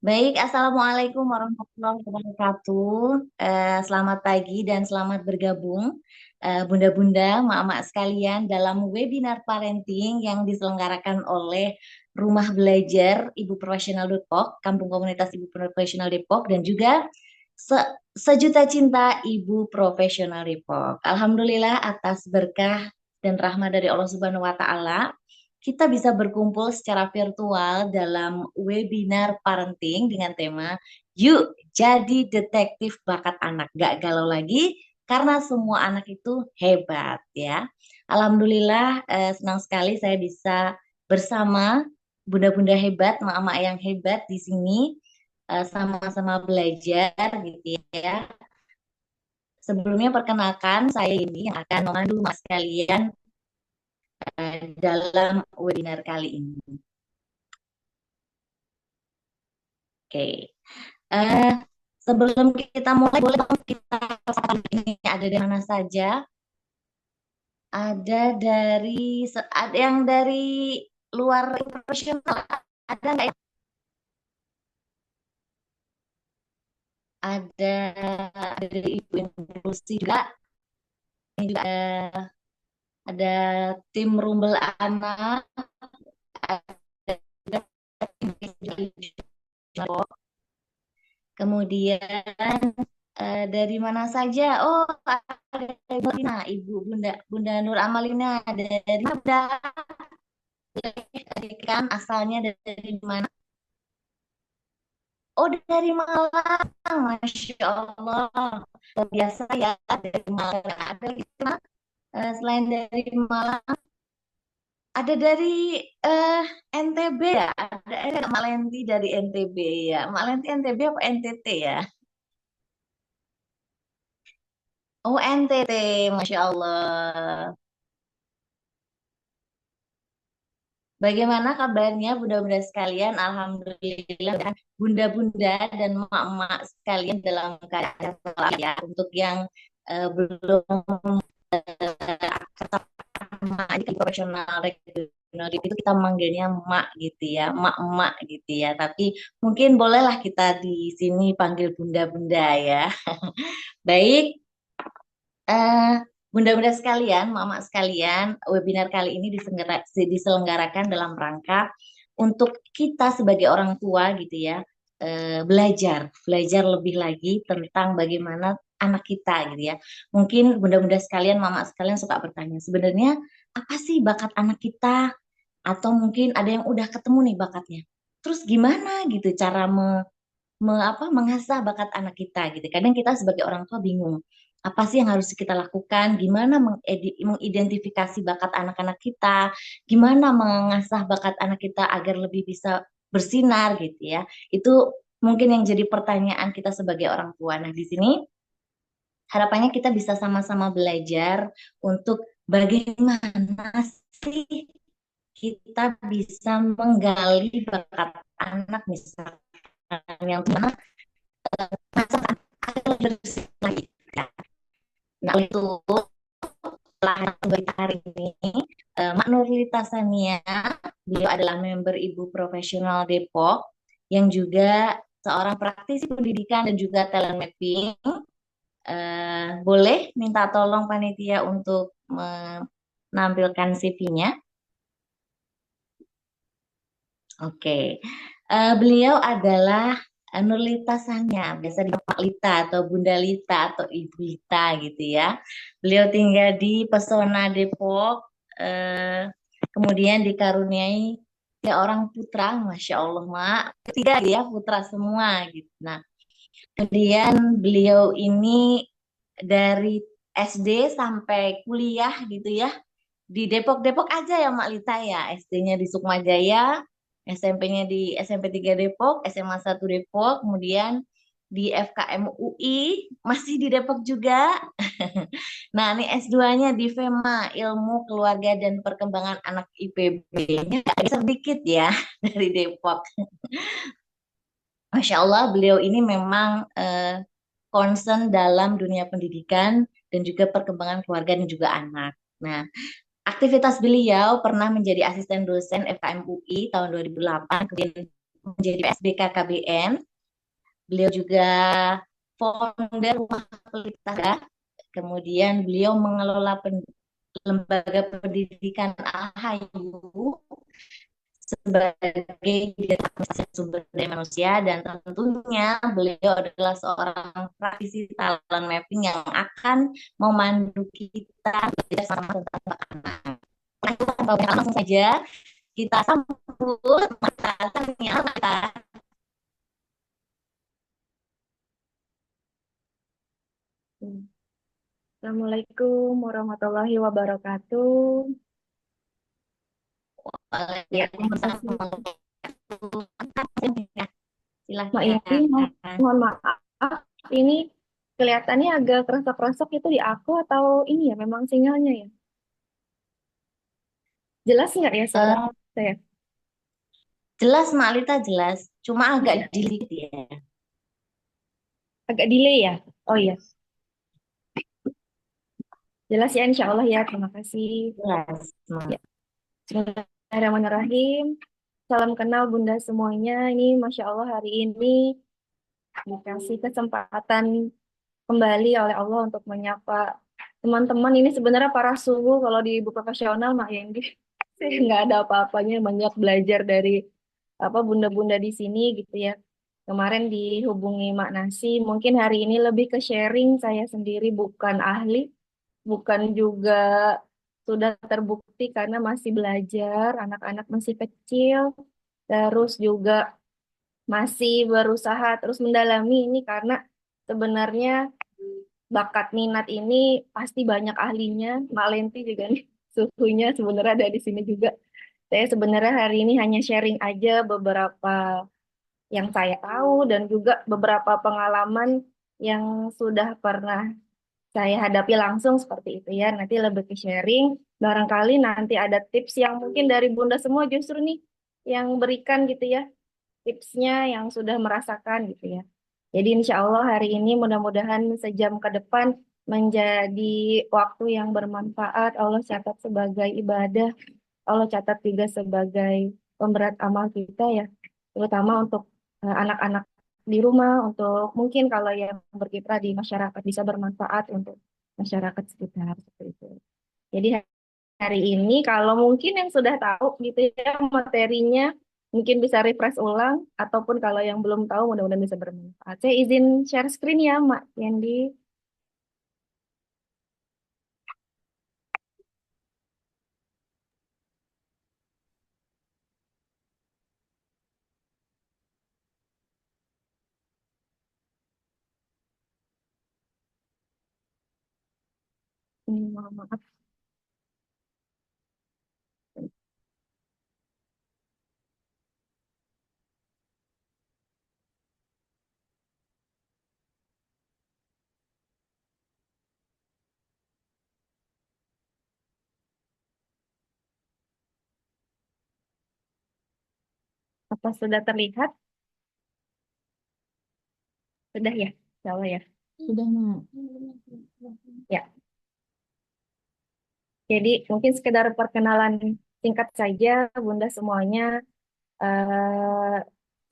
Baik, Assalamualaikum warahmatullahi wabarakatuh. Selamat pagi dan selamat bergabung, Bunda-bunda, mak-mak sekalian dalam webinar parenting yang diselenggarakan oleh Rumah Belajar Ibu Profesional Depok, Kampung Komunitas Ibu Profesional Depok, dan juga Sejuta Cinta Ibu Profesional Depok. Alhamdulillah atas berkah dan rahmat dari Allah Subhanahu wa Ta'ala, kita bisa berkumpul secara virtual dalam webinar parenting dengan tema Yuk Jadi Detektif Bakat Anak. Gak galau lagi karena semua anak itu hebat ya. Alhamdulillah senang sekali saya bisa bersama bunda-bunda hebat, mak-mak yang hebat di sini sama-sama belajar gitu ya. Sebelumnya perkenalkan saya ini yang akan memandu mas kalian dalam webinar kali ini. Oke. Eh, Sebelum kita mulai, boleh dong kita perkenalkan ini ada di mana saja? Ada yang dari luar profesional, ada nggak ya? Ada, ada dari Ibu Inklusi juga, ini juga ada tim Rumbel Anak, ada juga tim kemudian dari mana saja? Oh, ada Ibu Lina, Ibu Bunda Bunda Nur Amalina dari Bunda kan asalnya dari mana? Oh, dari Malang, Masya Allah. Luar biasa ya dari Malang. Ada gitu, Mak. Selain dari Malang, ada dari eh, NTB ya. Ada Mak Lenti dari NTB ya. Mak Lenti NTB apa NTT ya? Oh, NTT, Masya Allah. Bagaimana kabarnya bunda-bunda sekalian? Alhamdulillah dan bunda-bunda dan emak-emak sekalian dalam keadaan selamat ya. Untuk yang belum emak di profesional regional itu kita manggilnya emak gitu ya, emak-emak gitu ya. Tapi mungkin bolehlah kita di sini panggil bunda-bunda ya. Baik, eh, bunda-bunda sekalian, mama sekalian, webinar kali ini diselenggarakan dalam rangka untuk kita sebagai orang tua gitu ya, belajar lebih lagi tentang bagaimana anak kita gitu ya. Mungkin bunda-bunda sekalian, mama sekalian suka bertanya, sebenarnya apa sih bakat anak kita? Atau mungkin ada yang udah ketemu nih bakatnya. Terus gimana gitu cara mengasah bakat anak kita gitu. Kadang kita sebagai orang tua bingung, apa sih yang harus kita lakukan? Gimana mengidentifikasi bakat anak-anak kita? Gimana mengasah bakat anak kita agar lebih bisa bersinar gitu ya? Itu mungkin yang jadi pertanyaan kita sebagai orang tua. Nah, di sini harapannya kita bisa sama-sama belajar untuk bagaimana sih kita bisa menggali bakat anak misalkan yang mana masakan akan bersih lagi. Nah, itu lahan berita hari ini Mak Nurlita Sania, beliau adalah member Ibu Profesional Depok yang juga seorang praktisi pendidikan dan juga talent mapping. Boleh minta tolong panitia untuk menampilkan CV-nya? Oke. Beliau adalah Nurlita Sanya, biasa dipanggil Pak Lita atau Bunda Lita atau Ibu Lita gitu ya. Beliau tinggal di Pesona Depok, eh, kemudian dikaruniai tiga orang putra, Masya Allah, Mak. Ketiga ya, putra semua gitu. Nah, kemudian beliau ini dari SD sampai kuliah gitu ya, di Depok-Depok aja ya Mak Lita ya. SD-nya di Sukmajaya, SMP-nya di SMP 3 Depok, SMA 1 Depok, kemudian di FKM UI masih di Depok juga. Nah, ini S2-nya di FEMA, Ilmu Keluarga dan Perkembangan Anak IPB-nya sedikit ya dari Depok. Masya Allah, beliau ini memang concern dalam dunia pendidikan dan juga perkembangan keluarga dan juga anak. Nah, aktivitas beliau pernah menjadi asisten dosen FKM UI tahun 2008, kemudian menjadi PSBK KBN. Beliau juga founder Rumah Pelita. Kemudian beliau mengelola lembaga pendidikan AHYU sebagai Direktur Sumber Daya Manusia, dan tentunya beliau adalah seorang praktisi talent mapping yang akan memandu kita belajar sama tentang anak. Nah, tanpa banyak langsung saja kita sambut matanya kita. Assalamualaikum warahmatullahi wabarakatuh. Ya, terima Waalaikumsalam kasih. warahmatullahi wabarakatuh. Mak Yenti, Silahkan. mohon maaf. Ini kelihatannya agak kerasok-kerasok itu di aku atau ini ya memang sinyalnya ya? Jelas nggak ya suara Eh, saya? jelas Mak Lita, jelas. Cuma agak Iya, dikit ya. agak delay ya. Oh iya, jelas ya insya Allah ya. Terima kasih. Jelas, Ya, Mak. Bismillahirrahmanirrahim. Salam kenal Bunda semuanya. Ini Masya Allah hari ini dikasih kesempatan kembali oleh Allah untuk menyapa teman-teman. Ini sebenarnya para suhu kalau di ibu profesional Mak Yendi. Saya nggak ada apa-apanya, banyak belajar dari apa bunda-bunda di sini gitu ya. Kemarin dihubungi Mak Nasi, mungkin hari ini lebih ke sharing. Saya sendiri bukan ahli, bukan juga sudah terbukti karena masih belajar, anak-anak masih kecil, terus juga masih berusaha terus mendalami ini karena sebenarnya bakat minat ini pasti banyak ahlinya. Mak Lenti juga nih suhunya sebenarnya ada di sini juga. Saya sebenarnya hari ini hanya sharing aja beberapa yang saya tahu dan juga beberapa pengalaman yang sudah pernah saya hadapi langsung seperti itu ya. Nanti lebih ke sharing. Barangkali nanti ada tips yang mungkin dari Bunda semua justru nih yang berikan gitu ya tipsnya yang sudah merasakan gitu ya. Jadi insya Allah hari ini mudah-mudahan sejam ke depan menjadi waktu yang bermanfaat. Allah catat sebagai ibadah, Allah catat juga sebagai pemberat amal kita ya, terutama untuk anak-anak di rumah, untuk mungkin kalau yang berkiprah di masyarakat bisa bermanfaat untuk masyarakat sekitar seperti itu. Jadi hari ini kalau mungkin yang sudah tahu gitu ya materinya mungkin bisa refresh ulang ataupun kalau yang belum tahu mudah-mudahan bisa bermanfaat. Saya izin share screen ya Mak Yendi. Mohon maaf. Apa sudah terlihat? Sudah ya? Insya Allah ya. Sudah, Mak. Ya. Jadi mungkin sekedar perkenalan singkat saja Bunda semuanya. Eh,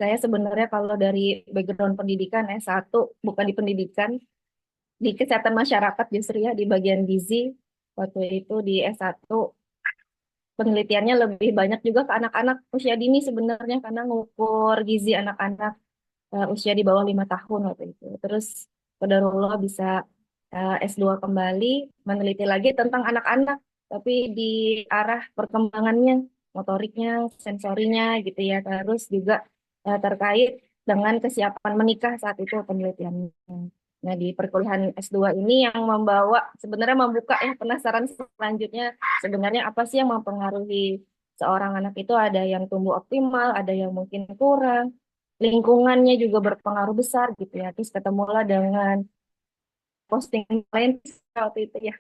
saya sebenarnya kalau dari background pendidikan S1 bukan di pendidikan, di kesehatan masyarakat justru ya di bagian gizi. Waktu itu di S1 penelitiannya lebih banyak juga ke anak-anak usia dini sebenarnya karena ngukur gizi anak-anak usia di bawah 5 tahun waktu itu. Terus qadarullah bisa S2 kembali meneliti lagi tentang anak-anak tapi di arah perkembangannya, motoriknya, sensorinya gitu ya. Terus juga terkait dengan kesiapan menikah saat itu penelitiannya. Nah, di perkuliahan S2 ini yang membawa sebenarnya membuka ya penasaran selanjutnya sebenarnya apa sih yang mempengaruhi seorang anak itu, ada yang tumbuh optimal, ada yang mungkin kurang, lingkungannya juga berpengaruh besar gitu ya. Terus ketemulah dengan posting lain waktu itu ya.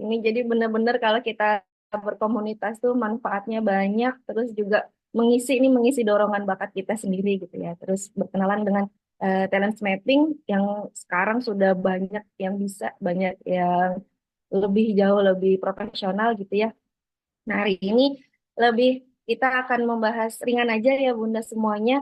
Ini jadi benar-benar kalau kita berkomunitas tuh manfaatnya banyak, terus juga mengisi dorongan bakat kita sendiri gitu ya. Terus berkenalan dengan talent mapping yang sekarang sudah banyak yang bisa, banyak yang lebih jauh lebih profesional gitu ya. Nah, hari ini lebih kita akan membahas ringan aja ya Bunda semuanya.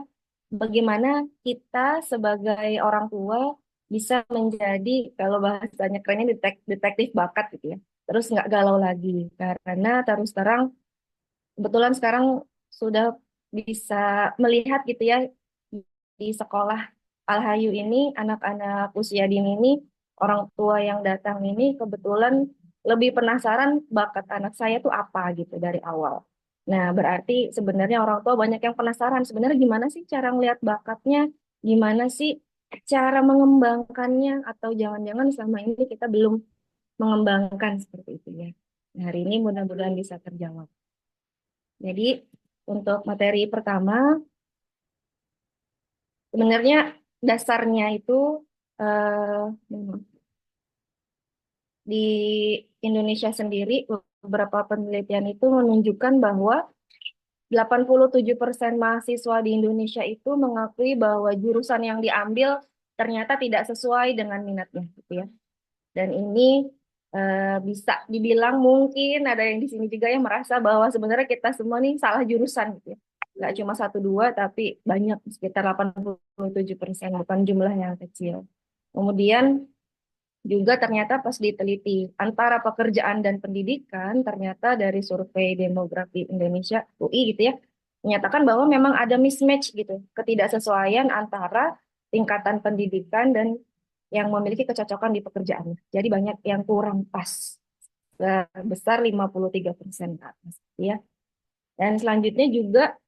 Bagaimana kita sebagai orang tua bisa menjadi, kalau bahasanya kerennya detektif bakat gitu ya. Terus nggak galau lagi. Karena terus terang, kebetulan sekarang sudah bisa melihat gitu ya di sekolah Al-Hayu ini, anak-anak usia dini ini, orang tua yang datang ini kebetulan lebih penasaran bakat anak saya tuh apa gitu dari awal. Nah, berarti sebenarnya orang tua banyak yang penasaran sebenarnya gimana sih cara ngelihat bakatnya, gimana sih cara mengembangkannya, atau jangan-jangan selama ini kita belum mengembangkan seperti itu ya. Nah, hari ini mudah-mudahan bisa terjawab. Jadi, untuk materi pertama, sebenarnya dasarnya itu eh, di Indonesia sendiri beberapa penelitian itu menunjukkan bahwa 87% mahasiswa di Indonesia itu mengakui bahwa jurusan yang diambil ternyata tidak sesuai dengan minatnya gitu ya. Dan ini bisa dibilang mungkin ada yang di sini juga yang merasa bahwa sebenarnya kita semua nih salah jurusan gitu ya. Nggak cuma satu dua, tapi banyak sekitar 87%, bukan jumlah yang kecil. Kemudian juga ternyata pas diteliti antara pekerjaan dan pendidikan, ternyata dari survei demografi Indonesia UI gitu ya, menyatakan bahwa memang ada mismatch gitu, ketidaksesuaian antara tingkatan pendidikan dan yang memiliki kecocokan di pekerjaannya. Jadi banyak yang kurang pas, sebesar 53% ke atas ya. Dan selanjutnya juga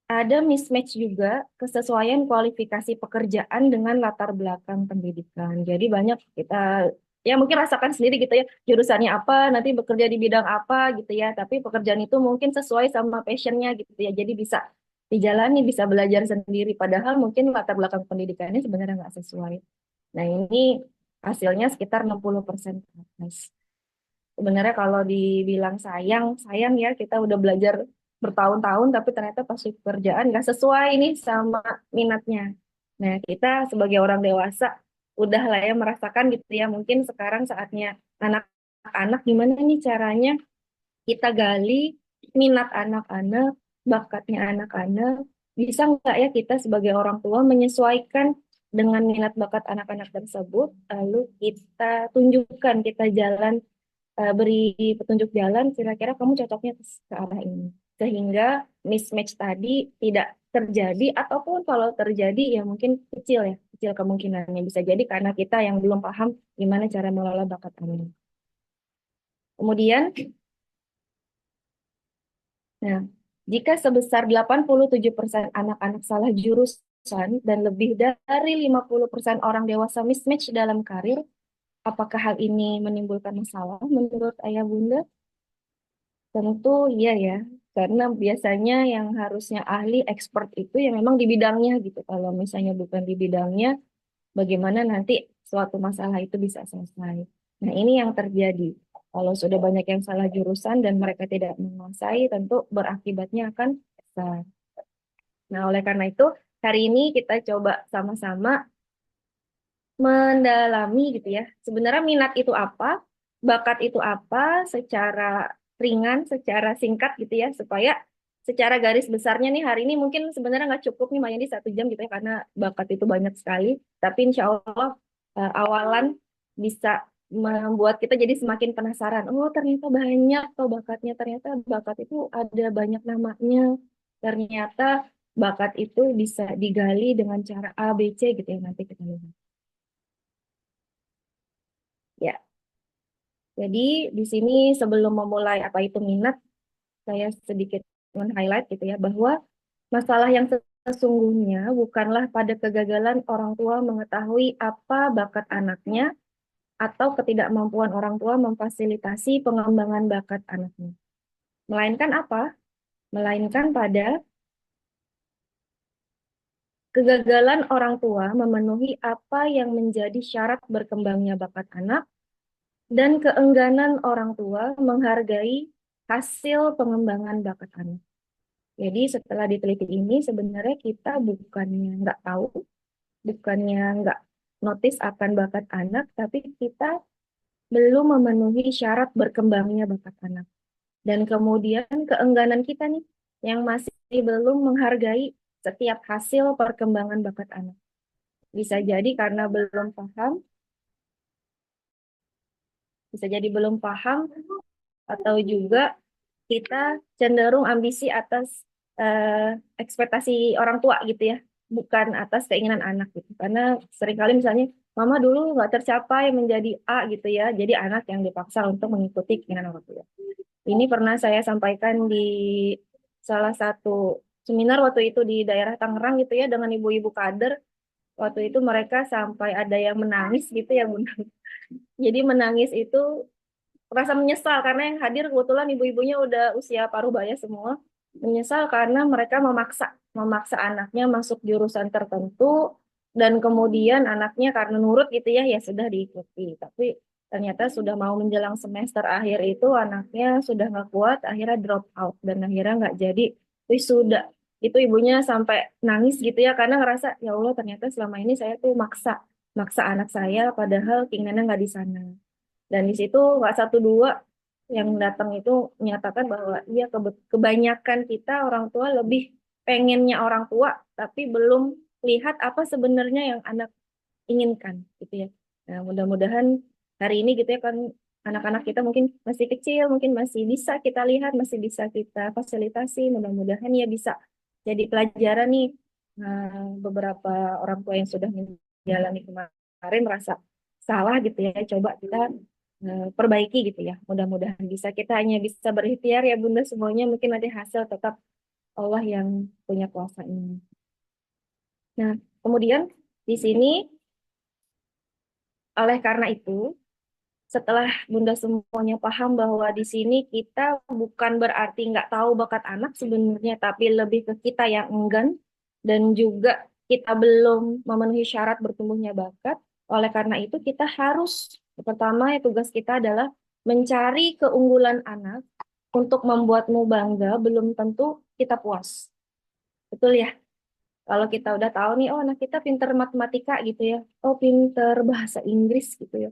ada mismatch juga kesesuaian kualifikasi pekerjaan dengan latar belakang pendidikan. Jadi banyak kita ya mungkin rasakan sendiri gitu ya, jurusannya apa, nanti bekerja di bidang apa gitu ya, tapi pekerjaan itu mungkin sesuai sama passionnya gitu ya. Jadi bisa dijalani, bisa belajar sendiri, padahal mungkin latar belakang pendidikannya sebenarnya nggak sesuai. Nah ini hasilnya sekitar 60% ke atas. Sebenarnya kalau dibilang sayang, sayang ya kita udah belajar bertahun-tahun tapi ternyata pas di pekerjaan nggak sesuai ini sama minatnya. Nah kita sebagai orang dewasa udah lah ya merasakan gitu ya, mungkin sekarang saatnya anak-anak gimana nih caranya kita gali minat anak-anak, bakatnya anak-anak, bisa nggak ya kita sebagai orang tua menyesuaikan dengan minat bakat anak-anak tersebut, lalu kita tunjukkan, kita beri petunjuk jalan, kira-kira kamu cocoknya ke arah ini. Sehingga mismatch tadi tidak terjadi, ataupun kalau terjadi ya mungkin kecil ya, kecil kemungkinannya. Bisa jadi karena kita yang belum paham gimana cara mengelola bakat anak. Kemudian, nah, jika sebesar 87% anak-anak salah jurusan dan lebih dari 50% orang dewasa mismatch dalam karir, apakah hal ini menimbulkan masalah menurut ayah bunda? Tentu iya ya, karena biasanya yang harusnya ahli expert itu yang memang di bidangnya gitu. Kalau misalnya bukan di bidangnya, bagaimana nanti suatu masalah itu bisa selesai. Nah, ini yang terjadi. Kalau sudah banyak yang salah jurusan dan mereka tidak menguasai, tentu berakibatnya akan besar. Nah, oleh karena itu, hari ini kita coba sama-sama mendalami gitu ya. Sebenarnya minat itu apa, bakat itu apa secara ringan, secara singkat gitu ya, supaya secara garis besarnya nih hari ini mungkin sebenarnya nggak cukup nih Mayandi 1 jam gitu ya, karena bakat itu banyak sekali. Tapi insya Allah awalan bisa membuat kita jadi semakin penasaran. Oh ternyata banyak tuh bakatnya, ternyata bakat itu ada banyak namanya. Ternyata bakat itu bisa digali dengan cara A, B, C gitu ya, nanti kita lihat. Ya, jadi di sini sebelum memulai apa itu minat, saya sedikit men-highlight gitu ya, bahwa masalah yang sesungguhnya bukanlah pada kegagalan orang tua mengetahui apa bakat anaknya atau ketidakmampuan orang tua memfasilitasi pengembangan bakat anaknya. Melainkan apa? Melainkan pada kegagalan orang tua memenuhi apa yang menjadi syarat berkembangnya bakat anak dan keengganan orang tua menghargai hasil pengembangan bakat anak. Jadi setelah diteliti ini sebenarnya kita bukannya nggak tahu, bukannya nggak notice akan bakat anak, tapi kita belum memenuhi syarat berkembangnya bakat anak. Dan kemudian keengganan kita nih yang masih belum menghargai setiap hasil perkembangan bakat anak. Bisa jadi karena belum paham, bisa jadi belum paham, atau juga kita cenderung ambisi atas ekspektasi orang tua gitu ya, bukan atas keinginan anak gitu. Karena seringkali misalnya mama dulu nggak tercapai menjadi A gitu ya, jadi anak yang dipaksa untuk mengikuti keinginan orang tua. Ini pernah saya sampaikan di salah satu seminar waktu itu di daerah Tangerang gitu ya dengan ibu-ibu kader. Waktu itu mereka sampai ada yang menangis gitu ya Bunda. Jadi menangis itu merasa menyesal karena yang hadir kebetulan ibu-ibunya udah usia paruh baya semua. Menyesal karena mereka memaksa memaksa anaknya masuk jurusan tertentu dan kemudian anaknya karena nurut gitu ya ya sudah diikuti. Tapi ternyata sudah mau menjelang semester akhir itu anaknya sudah nggak kuat, akhirnya drop out dan akhirnya nggak jadi wisuda. Itu ibunya sampai nangis gitu ya karena ngerasa ya Allah ternyata selama ini saya tuh maksa maksa anak saya padahal keinginannya nggak di sana. Dan di situ nggak satu dua yang datang itu menyatakan bahwa iya kebanyakan kita orang tua lebih pengennya orang tua, tapi belum lihat apa sebenarnya yang anak inginkan gitu ya. Nah, mudah-mudahan hari ini gitu ya kan anak-anak kita mungkin masih kecil, mungkin masih bisa kita lihat, masih bisa kita fasilitasi. Mudah-mudahan ya bisa jadi pelajaran nih beberapa orang tua yang sudah menjalani kemarin merasa salah gitu ya. Coba kita perbaiki gitu ya. Mudah-mudahan bisa kita hanya bisa berikhtiar ya Bunda semuanya mungkin nanti hasil tetap Allah yang punya kuasa ini. Nah, kemudian di sini oleh karena itu setelah Bunda semuanya paham bahwa di sini kita bukan berarti nggak tahu bakat anak sebenarnya, tapi lebih ke kita yang enggan dan juga kita belum memenuhi syarat bertumbuhnya bakat. Oleh karena itu kita harus pertama ya tugas kita adalah mencari keunggulan anak untuk membuatmu bangga belum tentu kita puas. Betul ya? Kalau kita udah tahu nih, oh anak kita pinter matematika gitu ya, oh pinter bahasa Inggris gitu ya.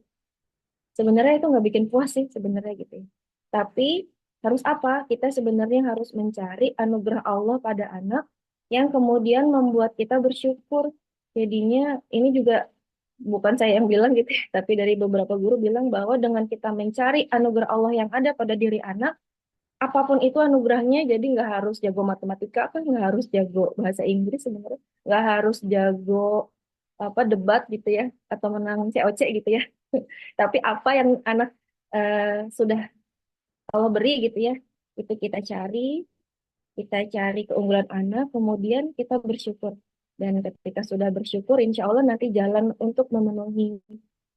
Sebenarnya itu nggak bikin puas sih sebenarnya gitu ya. Tapi harus apa? Kita sebenarnya harus mencari anugerah Allah pada anak yang kemudian membuat kita bersyukur. Jadinya ini juga bukan saya yang bilang gitu ya, tapi dari beberapa guru bilang bahwa dengan kita mencari anugerah Allah yang ada pada diri anak, apapun itu anugerahnya, jadi nggak harus jago matematika, kan nggak harus jago bahasa Inggris sebenarnya, nggak harus jago apa debat gitu ya, atau menang COC gitu ya. Tapi apa yang anak eh, sudah Allah beri gitu ya, itu kita cari keunggulan anak, kemudian kita bersyukur. Dan ketika sudah bersyukur, insya Allah nanti jalan untuk memenuhi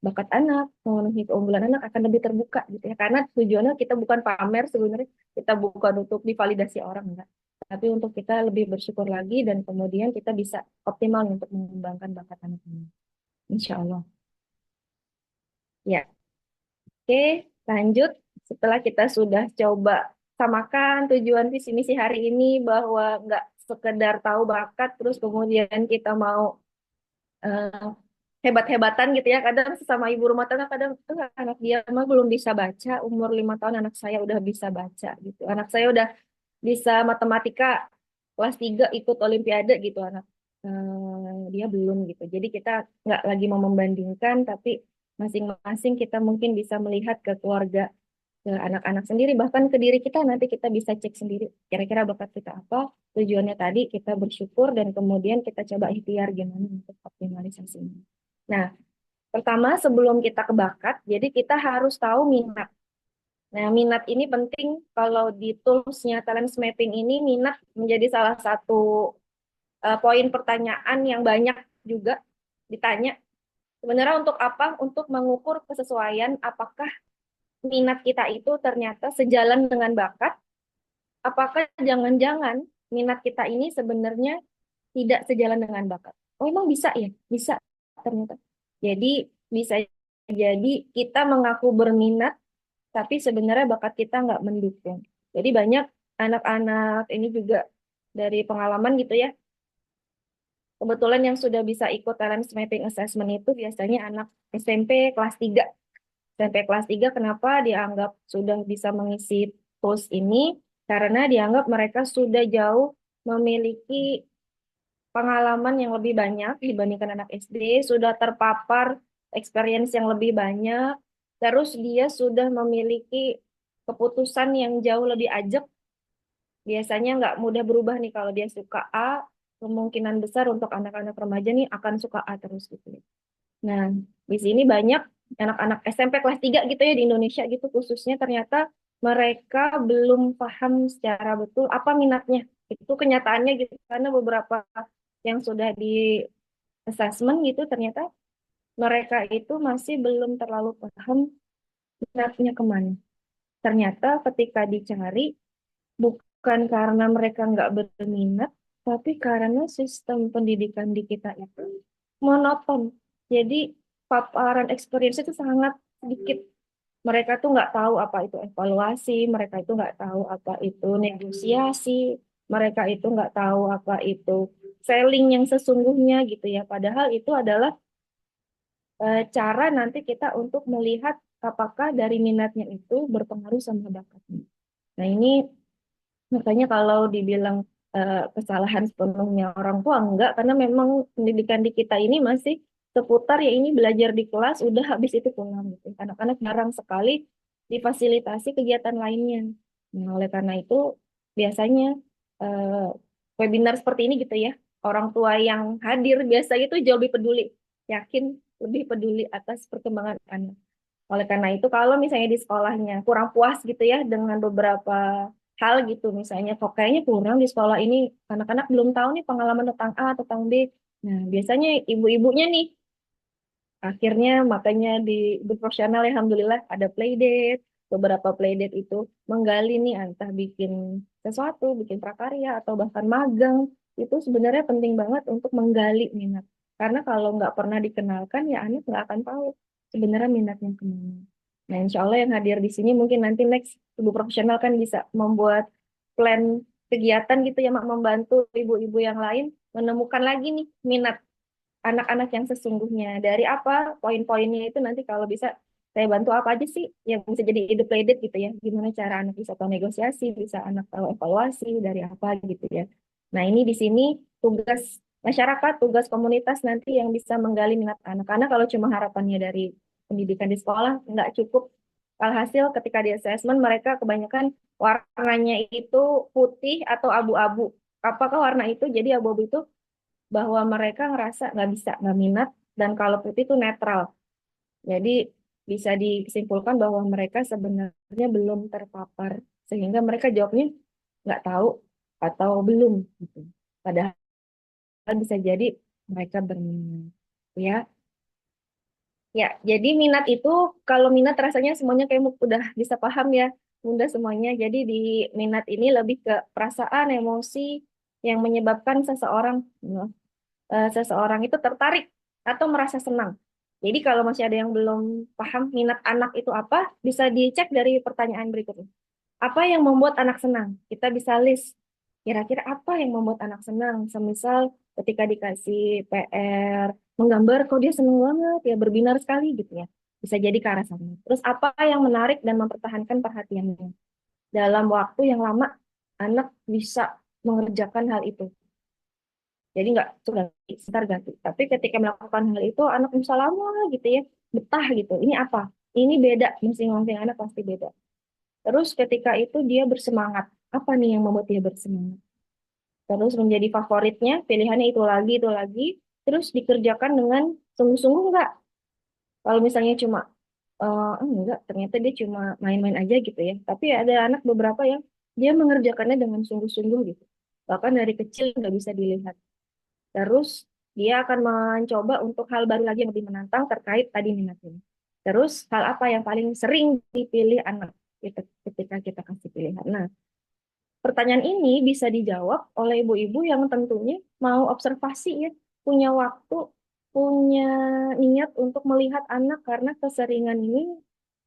bakat anak, memenuhi keunggulan anak akan lebih terbuka gitu ya. Karena tujuannya kita bukan pamer sebenarnya, kita bukan untuk divalidasi orang enggak. Tapi untuk kita lebih bersyukur lagi dan kemudian kita bisa optimal untuk mengembangkan bakat anak ini. Insya Allah. Ya. Oke, lanjut. Setelah kita sudah coba samakan tujuan visi misi hari ini bahwa nggak sekedar tahu bakat, terus kemudian kita mau eh, hebat-hebatan gitu ya. Kadang sesama ibu rumah tangga, kadang anak dia mah belum bisa baca, umur 5 tahun anak saya udah bisa baca gitu. Anak saya udah bisa matematika kelas 3 ikut olimpiade gitu anak. Dia belum gitu. Jadi kita nggak lagi mau membandingkan, tapi masing-masing kita mungkin bisa melihat ke keluarga, ke anak-anak sendiri, bahkan ke diri kita nanti kita bisa cek sendiri kira-kira bakat kita apa, tujuannya tadi kita bersyukur dan kemudian kita coba ikhtiar gimana untuk optimalisasinya. Nah, pertama sebelum kita ke bakat, jadi kita harus tahu minat. Nah, minat ini penting kalau di toolsnya talent mapping ini minat menjadi salah satu poin pertanyaan yang banyak juga ditanya. Sebenarnya untuk apa? Untuk mengukur kesesuaian apakah minat kita itu ternyata sejalan dengan bakat, apakah jangan-jangan minat kita ini sebenarnya tidak sejalan dengan bakat. Oh, emang bisa ya? Bisa ternyata. Jadi bisa jadi kita mengaku berminat, tapi sebenarnya bakat kita nggak mendukung. Jadi banyak anak-anak ini juga dari pengalaman gitu ya. Kebetulan yang sudah bisa ikut talent mapping assessment itu biasanya anak SMP kelas 3. SMP kelas 3 kenapa dianggap sudah bisa mengisi host ini karena dianggap mereka sudah jauh memiliki pengalaman yang lebih banyak dibandingkan anak SD, sudah terpapar experience yang lebih banyak, terus dia sudah memiliki keputusan yang jauh lebih ajak, biasanya nggak mudah berubah nih kalau dia suka A, kemungkinan besar untuk anak-anak remaja nih akan suka A terus gitu. Nah, di sini banyak anak-anak SMP kelas 3 gitu ya di Indonesia gitu khususnya ternyata mereka belum paham secara betul apa minatnya. Itu kenyataannya gitu karena beberapa yang sudah di assessment gitu ternyata mereka itu masih belum terlalu paham minatnya kemana. Ternyata ketika dicari bukan karena mereka nggak berminat, tapi karena sistem pendidikan di kita itu monoton. Jadi paparan experience itu sangat sedikit. Mereka tuh nggak tahu apa itu evaluasi, mereka itu nggak tahu apa itu negosiasi, mereka itu nggak tahu apa itu selling yang sesungguhnya gitu ya. Padahal itu adalah cara nanti kita untuk melihat apakah dari minatnya itu berpengaruh sama bakatnya. Nah ini makanya kalau dibilang kesalahan sepenuhnya orang tua enggak, karena memang pendidikan di kita ini masih seputar ya ini belajar di kelas, udah habis itu pulang gitu. Anak-anak jarang sekali difasilitasi kegiatan lainnya. Nah, oleh karena itu biasanya eh, webinar seperti ini gitu ya, orang tua yang hadir biasanya itu jauh lebih peduli, yakin lebih peduli atas perkembangan anak. Oleh karena itu, kalau misalnya di sekolahnya kurang puas gitu ya dengan beberapa hal gitu, misalnya kok kayaknya kurang di sekolah ini, anak-anak belum tahu nih pengalaman tentang A, tentang B. Nah, biasanya ibu-ibunya nih, akhirnya makanya di profesional ya, alhamdulillah ada playdate, beberapa playdate itu menggali nih entah bikin sesuatu, bikin prakarya, atau bahkan magang, itu sebenarnya penting banget untuk menggali minat. Karena kalau nggak pernah dikenalkan, ya anak nggak akan tahu sebenarnya minatnya kemana. Nah, insya Allah yang hadir di sini mungkin nanti next ibu profesional kan bisa membuat plan kegiatan gitu ya, Mak, membantu ibu-ibu yang lain menemukan lagi nih minat anak-anak yang sesungguhnya. Dari apa poin-poinnya itu nanti kalau bisa saya bantu apa aja sih yang bisa jadi ide playdate gitu ya. Gimana cara anak bisa tahu negosiasi, bisa anak tahu evaluasi dari apa gitu ya. Nah, ini di sini tugas masyarakat, tugas komunitas nanti yang bisa menggali minat anak. Karena kalau cuma harapannya dari pendidikan di sekolah nggak cukup. Alhasil ketika di assessment mereka kebanyakan warnanya itu putih atau abu-abu. Apakah warna itu? Jadi abu-abu itu bahwa mereka ngerasa nggak bisa, nggak minat, dan kalau putih itu netral. Jadi bisa disimpulkan bahwa mereka sebenarnya belum terpapar, sehingga mereka jawabnya nggak tahu atau belum gitu. Padahal bisa jadi mereka berminat. Ya, ya. Jadi minat itu kalau minat rasanya semuanya kayak udah bisa paham ya, Bunda semuanya. Jadi di minat ini lebih ke perasaan, emosi yang menyebabkan seseorang itu tertarik atau merasa senang. Jadi kalau masih ada yang belum paham minat anak itu apa, bisa dicek dari pertanyaan berikutnya. Apa yang membuat anak senang? Kita bisa list kira-kira apa yang membuat anak senang. Semisal ketika dikasih PR, menggambar kok dia senang banget ya, berbinar sekali gitu ya. Bisa jadi ke arah sana. Terus apa yang menarik dan mempertahankan perhatiannya? Dalam waktu yang lama, anak bisa mengerjakan hal itu. Jadi nggak tuh ganti, sebentar ganti. Tapi ketika melakukan hal itu, anak bisa lama gitu ya, betah gitu. Ini apa? Ini beda, masing-masing anak pasti beda. Terus ketika itu dia bersemangat. Apa nih yang membuat dia bersemangat? Terus menjadi favoritnya, pilihannya itu lagi. Terus dikerjakan dengan sungguh-sungguh nggak? Kalau misalnya cuma, enggak, ternyata dia cuma main-main aja gitu ya. Tapi ada anak beberapa yang dia mengerjakannya dengan sungguh-sungguh gitu. Bahkan dari kecil nggak bisa dilihat. Terus dia akan mencoba untuk hal baru lagi yang lebih menantang terkait tadi minat ini. Terus hal apa yang paling sering dipilih anak ketika kita kasih pilihan. Nah, pertanyaan ini bisa dijawab oleh ibu-ibu yang tentunya mau observasi ya, punya waktu, punya niat untuk melihat anak karena keseringan ini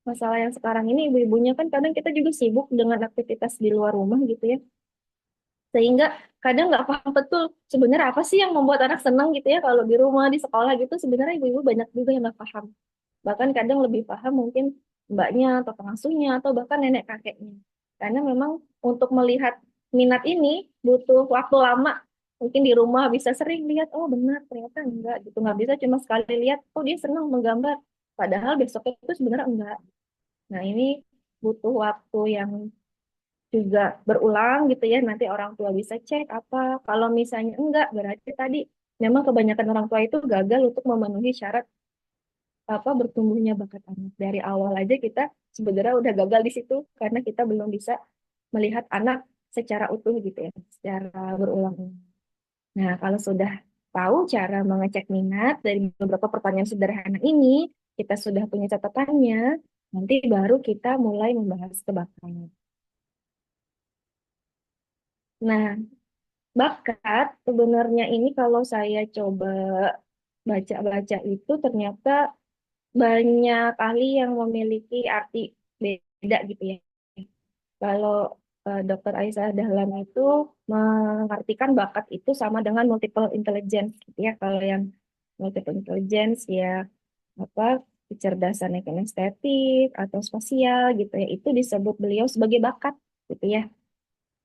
masalah yang sekarang ini ibu-ibunya kan kadang kita juga sibuk dengan aktivitas di luar rumah gitu ya, sehingga kadang nggak paham betul sebenarnya apa sih yang membuat anak senang gitu ya kalau di rumah di sekolah gitu sebenarnya ibu-ibu banyak juga yang nggak paham, bahkan kadang lebih paham mungkin mbaknya atau pengasuhnya atau bahkan nenek kakeknya. Karena memang untuk melihat minat ini butuh waktu lama. Mungkin di rumah bisa sering lihat, oh benar ternyata enggak gitu. Nggak bisa cuma sekali lihat, oh dia senang menggambar. Padahal besoknya itu sebenarnya enggak. Nah ini butuh waktu yang juga berulang gitu ya. Nanti orang tua bisa cek apa. Kalau misalnya enggak, berarti tadi memang kebanyakan orang tua itu gagal untuk memenuhi syarat apa bertumbuhnya bakat anak. Dari awal aja kita sebenarnya udah gagal di situ karena kita belum bisa melihat anak secara utuh gitu ya, secara berulang-ulang. Nah, kalau sudah tahu cara mengecek minat dari beberapa pertanyaan sederhana ini, kita sudah punya catatannya, nanti baru kita mulai membahas kebakaran. Nah, bakat sebenarnya ini kalau saya coba baca-baca itu ternyata banyak ahli yang memiliki arti beda gitu ya. Kalau Dr. Aisyah Dahlan itu mengartikan bakat itu sama dengan multiple intelligence gitu ya. Kalau yang multiple intelligence ya apa kecerdasan yang kinestetik atau spasial gitu ya, itu disebut beliau sebagai bakat gitu ya.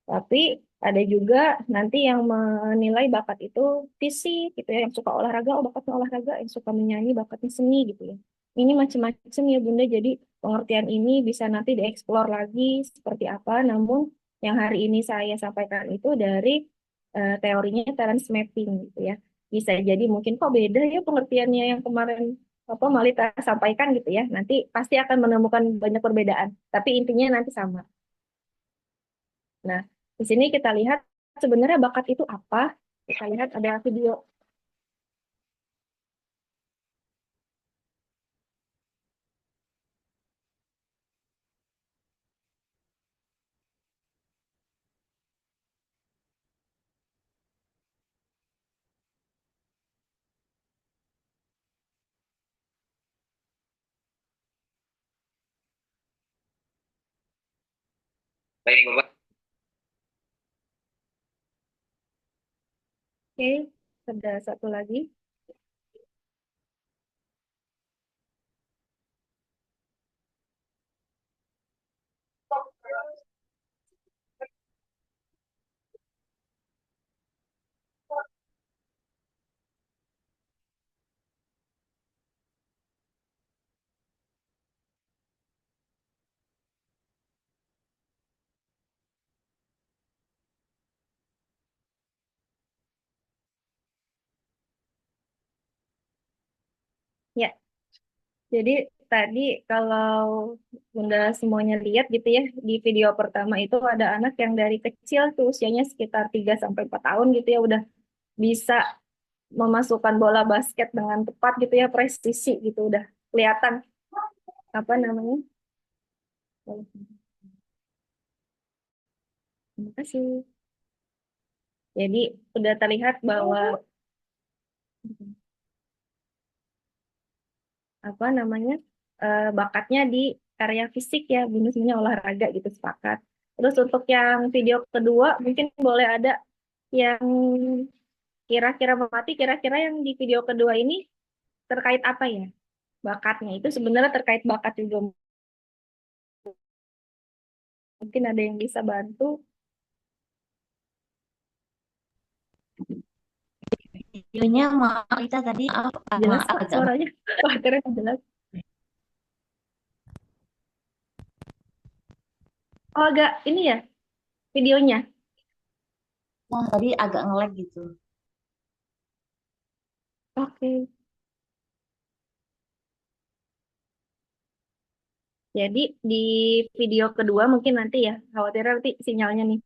Tapi ada juga nanti yang menilai bakat itu fisik gitu ya, yang suka olahraga, oh bakatnya olahraga, yang suka menyanyi, bakatnya seni gitu ya. Ini macam-macam ya Bunda, jadi pengertian ini bisa nanti dieksplor lagi seperti apa, namun yang hari ini saya sampaikan itu dari teorinya Terence Mapping gitu ya. Bisa jadi mungkin kok beda ya pengertiannya yang kemarin apa Malita sampaikan gitu ya. Nanti pasti akan menemukan banyak perbedaan, tapi intinya nanti sama. Nah, di sini kita lihat sebenarnya bakat itu apa. Kita lihat ada video. Baik, Bapak. Oke, ada satu lagi. Ya, jadi tadi kalau Bunda semuanya lihat gitu ya, di video pertama itu ada anak yang dari kecil tuh usianya sekitar 3 sampai 4 tahun gitu ya udah bisa memasukkan bola basket dengan tepat gitu ya, presisi gitu udah kelihatan apa namanya? Terima kasih. Jadi udah terlihat bahwa apa namanya bakatnya di area fisik ya, Bunda sebenarnya olahraga gitu sepakat. Terus untuk yang video kedua mungkin boleh ada yang kira-kira mati, kira-kira yang di video kedua ini terkait apa ya? Bakatnya itu sebenarnya terkait bakat juga. Mungkin ada yang bisa bantu. Videonya maaf kita tadi Jelas maaf kok agak suaranya. Wah, keren jelas. Oh, agak ini ya videonya. tadi agak nge-lag gitu. Oke. Jadi di video kedua mungkin nanti ya, khawatirnya nanti sinyalnya nih.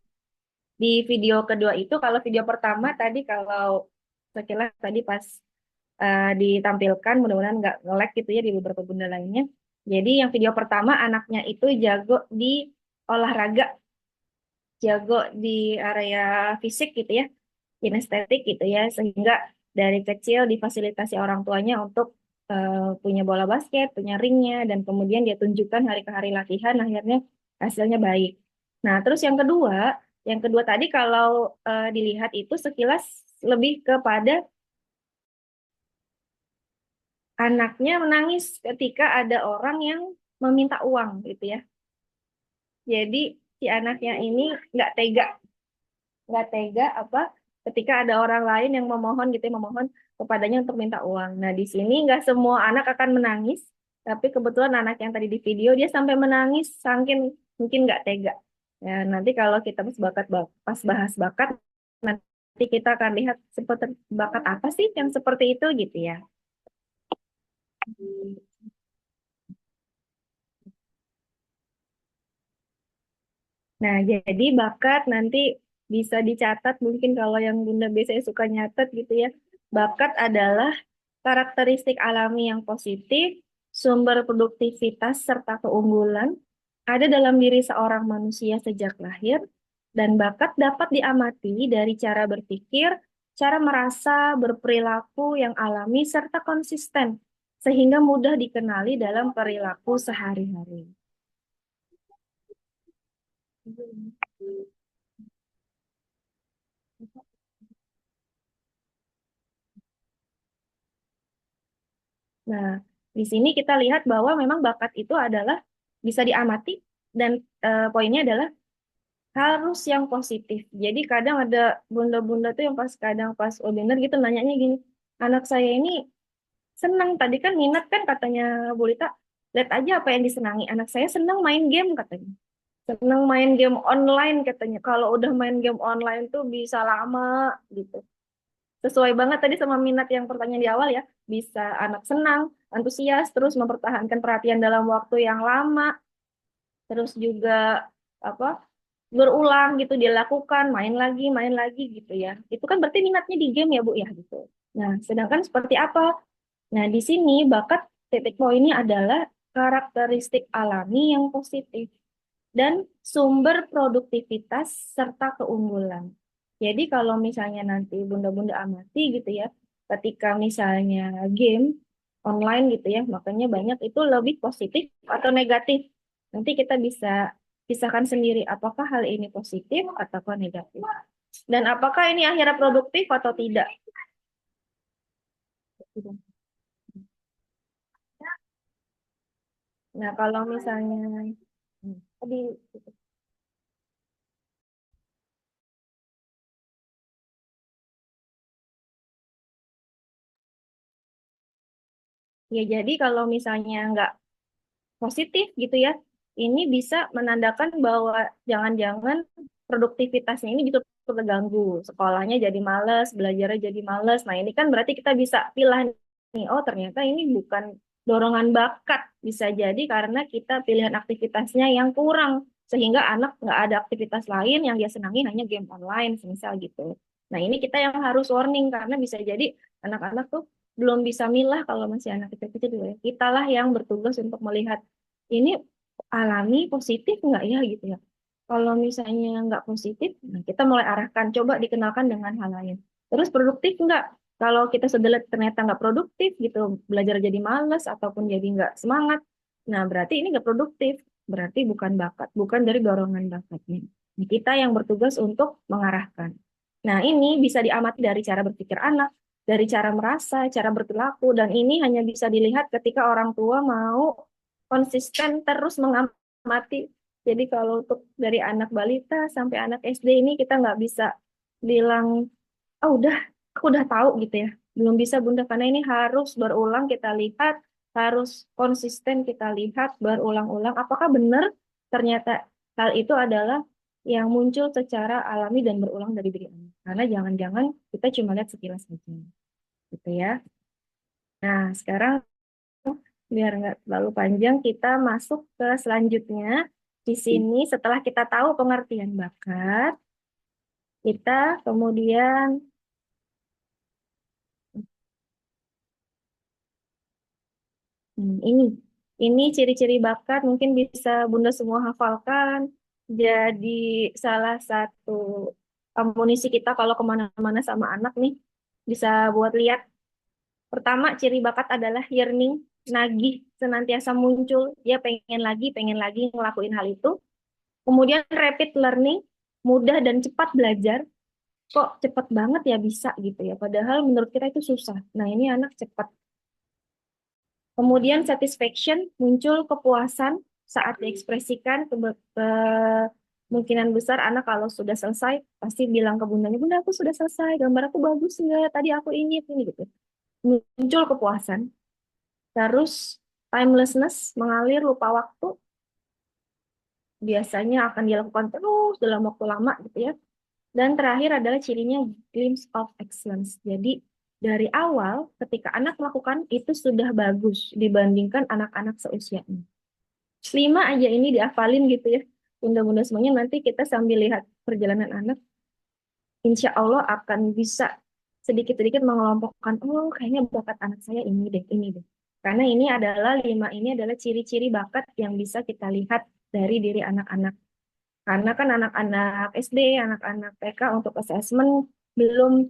Di video kedua itu kalau video pertama tadi kalau sekilas tadi pas ditampilkan mudah-mudahan nggak nge-lag gitu ya di beberapa bunda lainnya. Jadi yang video pertama anaknya itu jago di olahraga, jago di area fisik gitu ya, kinestetik gitu ya, sehingga dari kecil difasilitasi orang tuanya untuk punya bola basket, punya ringnya, dan kemudian dia tunjukkan hari ke hari latihan, akhirnya hasilnya baik. Nah, terus yang kedua tadi kalau dilihat itu sekilas lebih kepada anaknya menangis ketika ada orang yang meminta uang gitu ya. Jadi si anaknya ini nggak tega, apa ketika ada orang lain yang memohon gitu ya, memohon kepadanya untuk minta uang. Nah, di sini nggak semua anak akan menangis, tapi kebetulan anak yang tadi di video dia sampai menangis saking mungkin nggak tega. Ya, nanti kalau kita pas bahas bakat, nanti kita akan lihat seperti bakat apa sih yang seperti itu gitu ya. Nah, jadi bakat nanti bisa dicatat mungkin kalau yang Bunda biasanya suka nyatet gitu ya. Bakat adalah karakteristik alami yang positif, sumber produktivitas serta keunggulan ada dalam diri seorang manusia sejak lahir, dan bakat dapat diamati dari cara berpikir, cara merasa, berperilaku yang alami serta konsisten, sehingga mudah dikenali dalam perilaku sehari-hari. Nah, di sini kita lihat bahwa memang bakat itu adalah bisa diamati dan poinnya adalah harus yang positif. Jadi kadang ada bunda-bunda tuh yang pas webinar gitu nanyanya gini, anak saya ini senang, tadi kan minat kan katanya Bu Lita, lihat aja apa yang disenangi. Anak saya senang main game katanya. Senang main game online katanya. Kalau udah main game online tuh bisa lama gitu. Sesuai banget tadi sama minat yang pertanyaan di awal ya. Bisa anak senang, antusias, terus mempertahankan perhatian dalam waktu yang lama, terus juga apa berulang gitu dilakukan, main lagi gitu ya. Itu kan berarti minatnya di game ya Bu ya gitu. Nah, sedangkan seperti apa? Nah, di sini bakat titik poinnya adalah karakteristik alami yang positif dan sumber produktivitas serta keunggulan. Jadi kalau misalnya nanti bunda-bunda amati gitu ya, ketika misalnya game online gitu ya, makanya banyak itu lebih positif atau negatif. Nanti kita bisa pisahkan sendiri apakah hal ini positif atau negatif. Dan apakah ini akhirnya produktif atau tidak. Nah, kalau misalnya tadi ya jadi kalau misalnya nggak positif gitu ya, ini bisa menandakan bahwa jangan-jangan produktivitasnya ini bisa terganggu, sekolahnya jadi males, belajarnya jadi males. Nah ini kan berarti kita bisa pilih nih, oh ternyata ini bukan dorongan bakat, bisa jadi karena kita pilihan aktivitasnya yang kurang, sehingga anak nggak ada aktivitas lain yang dia senangi hanya game online, misal gitu. Nah ini kita yang harus warning karena bisa jadi anak-anak tuh belum bisa milah kalau masih anak kecil-kecil gitu ya. Kitalah yang bertugas untuk melihat ini alami positif nggak ya gitu ya. Kalau misalnya nggak positif, nah kita mulai arahkan, coba dikenalkan dengan hal lain. Terus produktif nggak? Kalau kita sudah lihat ternyata nggak produktif gitu, belajar jadi males ataupun jadi nggak semangat, nah berarti ini nggak produktif, berarti bukan bakat, bukan dari dorongan bakatnya. Nah, kita yang bertugas untuk mengarahkan. Nah ini bisa diamati dari cara berpikir anak, dari cara merasa, cara berperilaku, dan ini hanya bisa dilihat ketika orang tua mau konsisten terus mengamati. Jadi kalau untuk dari anak balita sampai anak SD ini kita nggak bisa bilang, oh udah, aku udah tahu gitu ya. Belum bisa Bunda, karena ini harus berulang kita lihat, harus konsisten kita lihat, berulang-ulang. Apakah benar ternyata hal itu adalah yang muncul secara alami dan berulang dari diri anak. Karena jangan-jangan kita cuma lihat sekilas saja. Gitu ya. Nah, sekarang biar nggak terlalu panjang, kita masuk ke selanjutnya. Di sini setelah kita tahu pengertian bakat, kita kemudian ini ciri-ciri bakat mungkin bisa Bunda semua hafalkan. Jadi salah satu amunisi kita kalau kemana-mana sama anak nih bisa buat lihat. Pertama, ciri bakat adalah yearning, nagih, senantiasa muncul. Dia pengen lagi ngelakuin hal itu. Kemudian rapid learning, mudah dan cepat belajar. Kok cepat banget ya bisa gitu ya. Padahal menurut kita itu susah. Nah ini anak cepat. Kemudian satisfaction, muncul kepuasan saat diekspresikan kemungkinan besar anak kalau sudah selesai pasti bilang ke bundanya, bunda aku sudah selesai, gambar aku bagus nggak? Tadi aku ini gitu. Muncul kepuasan. Terus timelessness, mengalir lupa waktu, biasanya akan dilakukan terus dalam waktu lama gitu ya. Dan terakhir adalah cirinya glimpse of excellence. Jadi dari awal ketika anak melakukan itu sudah bagus dibandingkan anak-anak seusianya. 5 aja ini dihafalin gitu ya. Bunda-bunda semuanya nanti kita sambil lihat perjalanan anak, insya Allah akan bisa sedikit-sedikit mengelompokkan, oh kayaknya bakat anak saya ini deh, ini deh. Karena ini adalah 5 ini adalah ciri-ciri bakat yang bisa kita lihat dari diri anak-anak. Karena kan anak-anak SD, anak-anak TK untuk assessment belum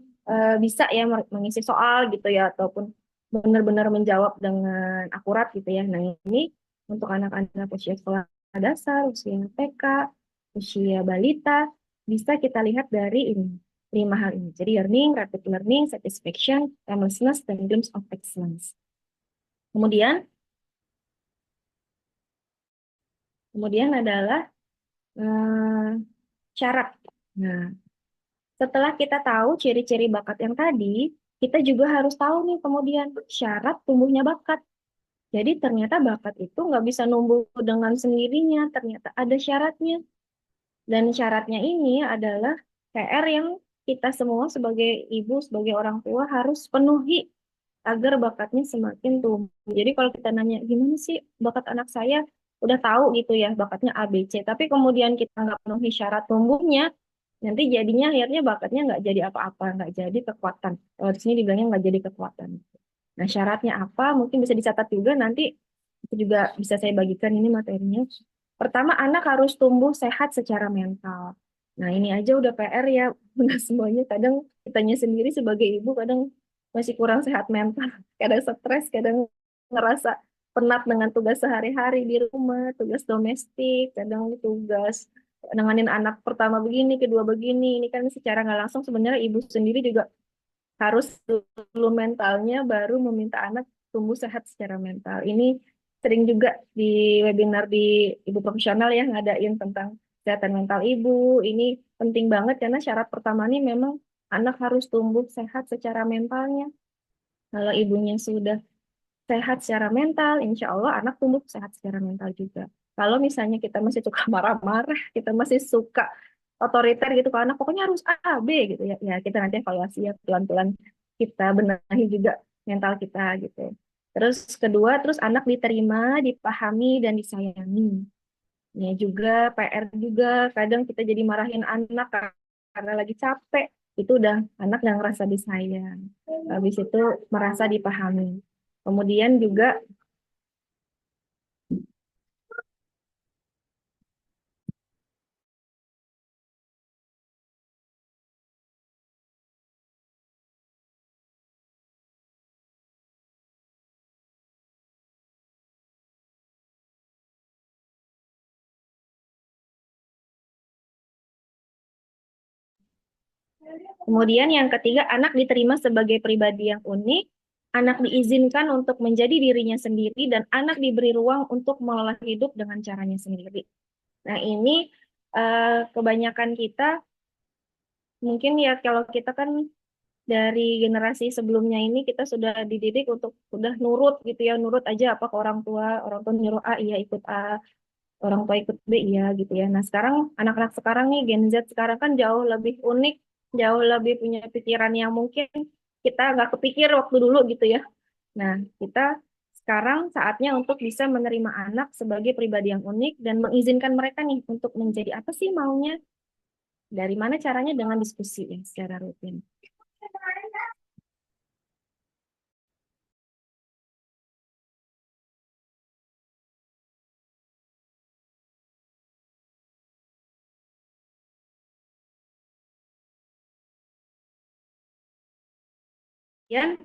bisa ya mengisi soal gitu ya, ataupun benar-benar menjawab dengan akurat gitu ya. Nah ini untuk anak-anak usia sekolah dasar, usia TK, usia balita, bisa kita lihat dari ini, 5 hal ini. Jadi learning, rapid learning, satisfaction, timelessness, dan glimpse of excellence. Kemudian, kemudian adalah eh, syarat. Nah, setelah kita tahu ciri-ciri bakat yang tadi, kita juga harus tahu nih kemudian syarat tumbuhnya bakat. Jadi ternyata bakat itu nggak bisa numbuh dengan sendirinya, ternyata ada syaratnya. Dan syaratnya ini adalah PR yang kita semua sebagai ibu, sebagai orang tua harus penuhi agar bakatnya semakin tumbuh. Jadi kalau kita nanya, gimana sih bakat anak saya? Udah tahu gitu ya, bakatnya A, B, C. Tapi kemudian kita nggak penuhi syarat tumbuhnya, nanti jadinya akhirnya bakatnya nggak jadi apa-apa, nggak jadi kekuatan. Kalau di sini dibilangnya nggak jadi kekuatan. Nah, syaratnya apa? Mungkin bisa dicatat juga nanti itu juga bisa saya bagikan ini materinya. Pertama, anak harus tumbuh sehat secara mental. Nah, ini aja udah PR ya. Benar semuanya. Kadang kitanya sendiri sebagai ibu kadang masih kurang sehat mental. Kadang stres, kadang ngerasa penat dengan tugas sehari-hari di rumah, tugas domestik, kadang tugas nanganin anak pertama begini, kedua begini. Ini kan secara nggak langsung sebenarnya ibu sendiri juga harus dulu mentalnya baru meminta anak tumbuh sehat secara mental. Ini sering juga di webinar di ibu profesional ya ngadain tentang kesehatan mental ibu. Ini penting banget karena syarat pertama ini memang anak harus tumbuh sehat secara mentalnya. Kalau ibunya sudah sehat secara mental, insya Allah anak tumbuh sehat secara mental juga. Kalau misalnya kita masih suka marah-marah, kita masih suka otoriter gitu ke anak, pokoknya harus A, B gitu ya. Ya kita nanti evaluasi ya pelan-pelan kita benahi juga mental kita gitu. Terus kedua, terus anak diterima, dipahami dan disayangi. Ya juga PR juga kadang kita jadi marahin anak karena lagi capek. Itu udah anak yang ngerasa disayang. Habis itu merasa dipahami. Kemudian juga kemudian yang ketiga, anak diterima sebagai pribadi yang unik, anak diizinkan untuk menjadi dirinya sendiri, dan anak diberi ruang untuk mengelola hidup dengan caranya sendiri. Nah, ini kebanyakan kita, mungkin ya kalau kita kan dari generasi sebelumnya ini kita sudah dididik untuk sudah nurut gitu ya, nurut aja apa ke orang tua nyuruh A, iya ikut A, orang tua ikut B, iya gitu ya. Nah, sekarang anak-anak sekarang nih, Gen Z sekarang kan jauh lebih unik, jauh lebih punya pikiran yang mungkin kita nggak kepikir waktu dulu gitu ya. Nah, kita sekarang saatnya untuk bisa menerima anak sebagai pribadi yang unik dan mengizinkan mereka nih untuk menjadi apa sih maunya, dari mana caranya dengan diskusi ya secara rutin. Dan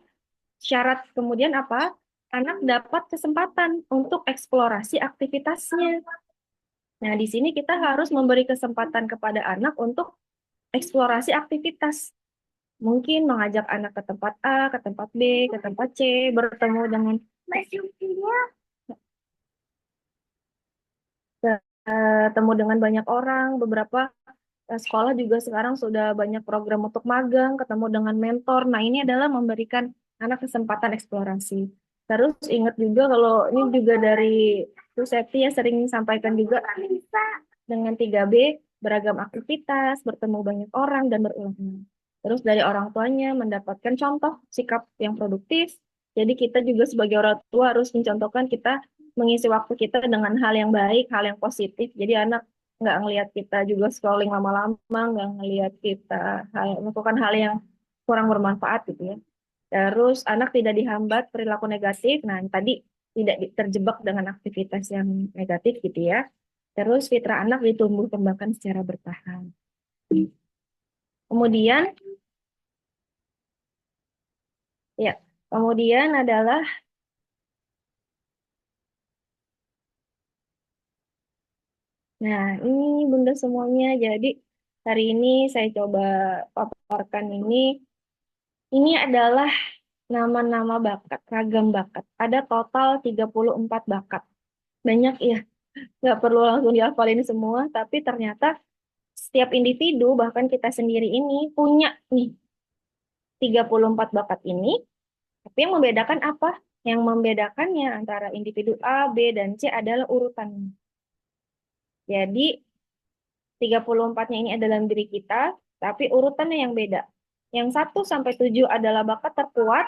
syarat kemudian apa? Anak dapat kesempatan untuk eksplorasi aktivitasnya. Nah, di sini kita harus memberi kesempatan kepada anak untuk eksplorasi aktivitas. Mungkin mengajak anak ke tempat A, ke tempat B, ke tempat C, bertemu dengan ketemu dengan banyak orang. Beberapa sekolah juga sekarang sudah banyak program untuk magang, ketemu dengan mentor. Nah, ini adalah memberikan anak kesempatan eksplorasi. Terus ingat juga kalau ini juga dari Bu Septi ya sering sampaikan juga dengan 3B, beragam aktivitas, bertemu banyak orang, dan berulang-ulang. Terus dari orang tuanya mendapatkan contoh sikap yang produktif. Jadi kita juga sebagai orang tua harus mencontohkan kita mengisi waktu kita dengan hal yang baik, hal yang positif. Jadi anak nggak ngelihat kita juga scrolling lama-lama, nggak ngelihat kita melakukan hal yang kurang bermanfaat gitu ya. Terus anak tidak dihambat perilaku negatif. Nah, tadi tidak terjebak dengan aktivitas yang negatif gitu ya. Terus fitrah anak ditumbuh kembangkan secara bertahap. Kemudian ya, kemudian adalah nah, ini Bunda semuanya. Jadi hari ini saya coba paparkan ini. Ini adalah nama-nama bakat, ragam bakat. Ada total 34 bakat. Banyak ya, nggak perlu langsung dihafalin semua, tapi ternyata setiap individu, bahkan kita sendiri ini, punya nih 34 bakat ini, tapi yang membedakan apa? Yang membedakannya antara individu A, B, dan C adalah urutannya. Jadi 34-nya ini adalah diri kita, tapi urutannya yang beda. Yang 1 sampai 7 adalah bakat terkuat,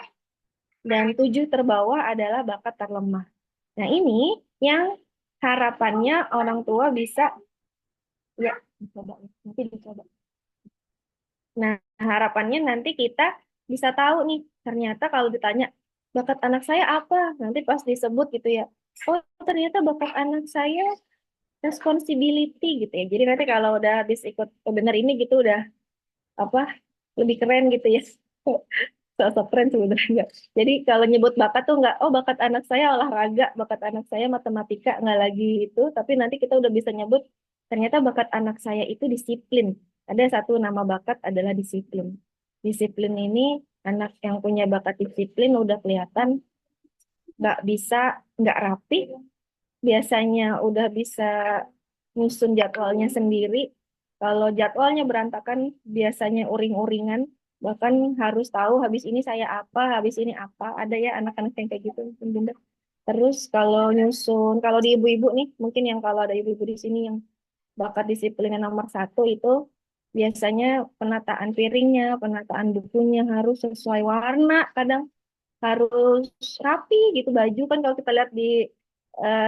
dan 7 terbawah adalah bakat terlemah. Nah, ini yang harapannya orang tua bisa, ya, dicoba, nanti dicoba. Nah, harapannya nanti kita bisa tahu nih, ternyata kalau ditanya, bakat anak saya apa? Nanti pas disebut gitu ya, oh ternyata bakat anak saya responsibility gitu ya. Jadi nanti kalau udah habis ikut webinar ini gitu udah apa lebih keren gitu ya. Sosok keren sebenarnya enggak. Jadi kalau nyebut bakat tuh nggak, oh bakat anak saya olahraga, bakat anak saya matematika, nggak lagi itu, tapi nanti kita udah bisa nyebut ternyata bakat anak saya itu disiplin. Ada satu nama bakat adalah disiplin. Disiplin ini anak yang punya bakat disiplin udah kelihatan nggak bisa, nggak rapi, biasanya udah bisa nyusun jadwalnya sendiri. Kalau jadwalnya berantakan, biasanya uring-uringan, bahkan harus tahu habis ini saya apa, habis ini apa. Ada ya anak-anak yang kayak gitu, Bunda. Terus kalau nyusun, kalau di ibu-ibu nih, mungkin yang kalau ada ibu-ibu di sini yang bakat disiplinnya nomor 1 itu biasanya penataan piringnya, penataan bukunya harus sesuai warna, kadang harus rapi gitu baju kan kalau kita lihat di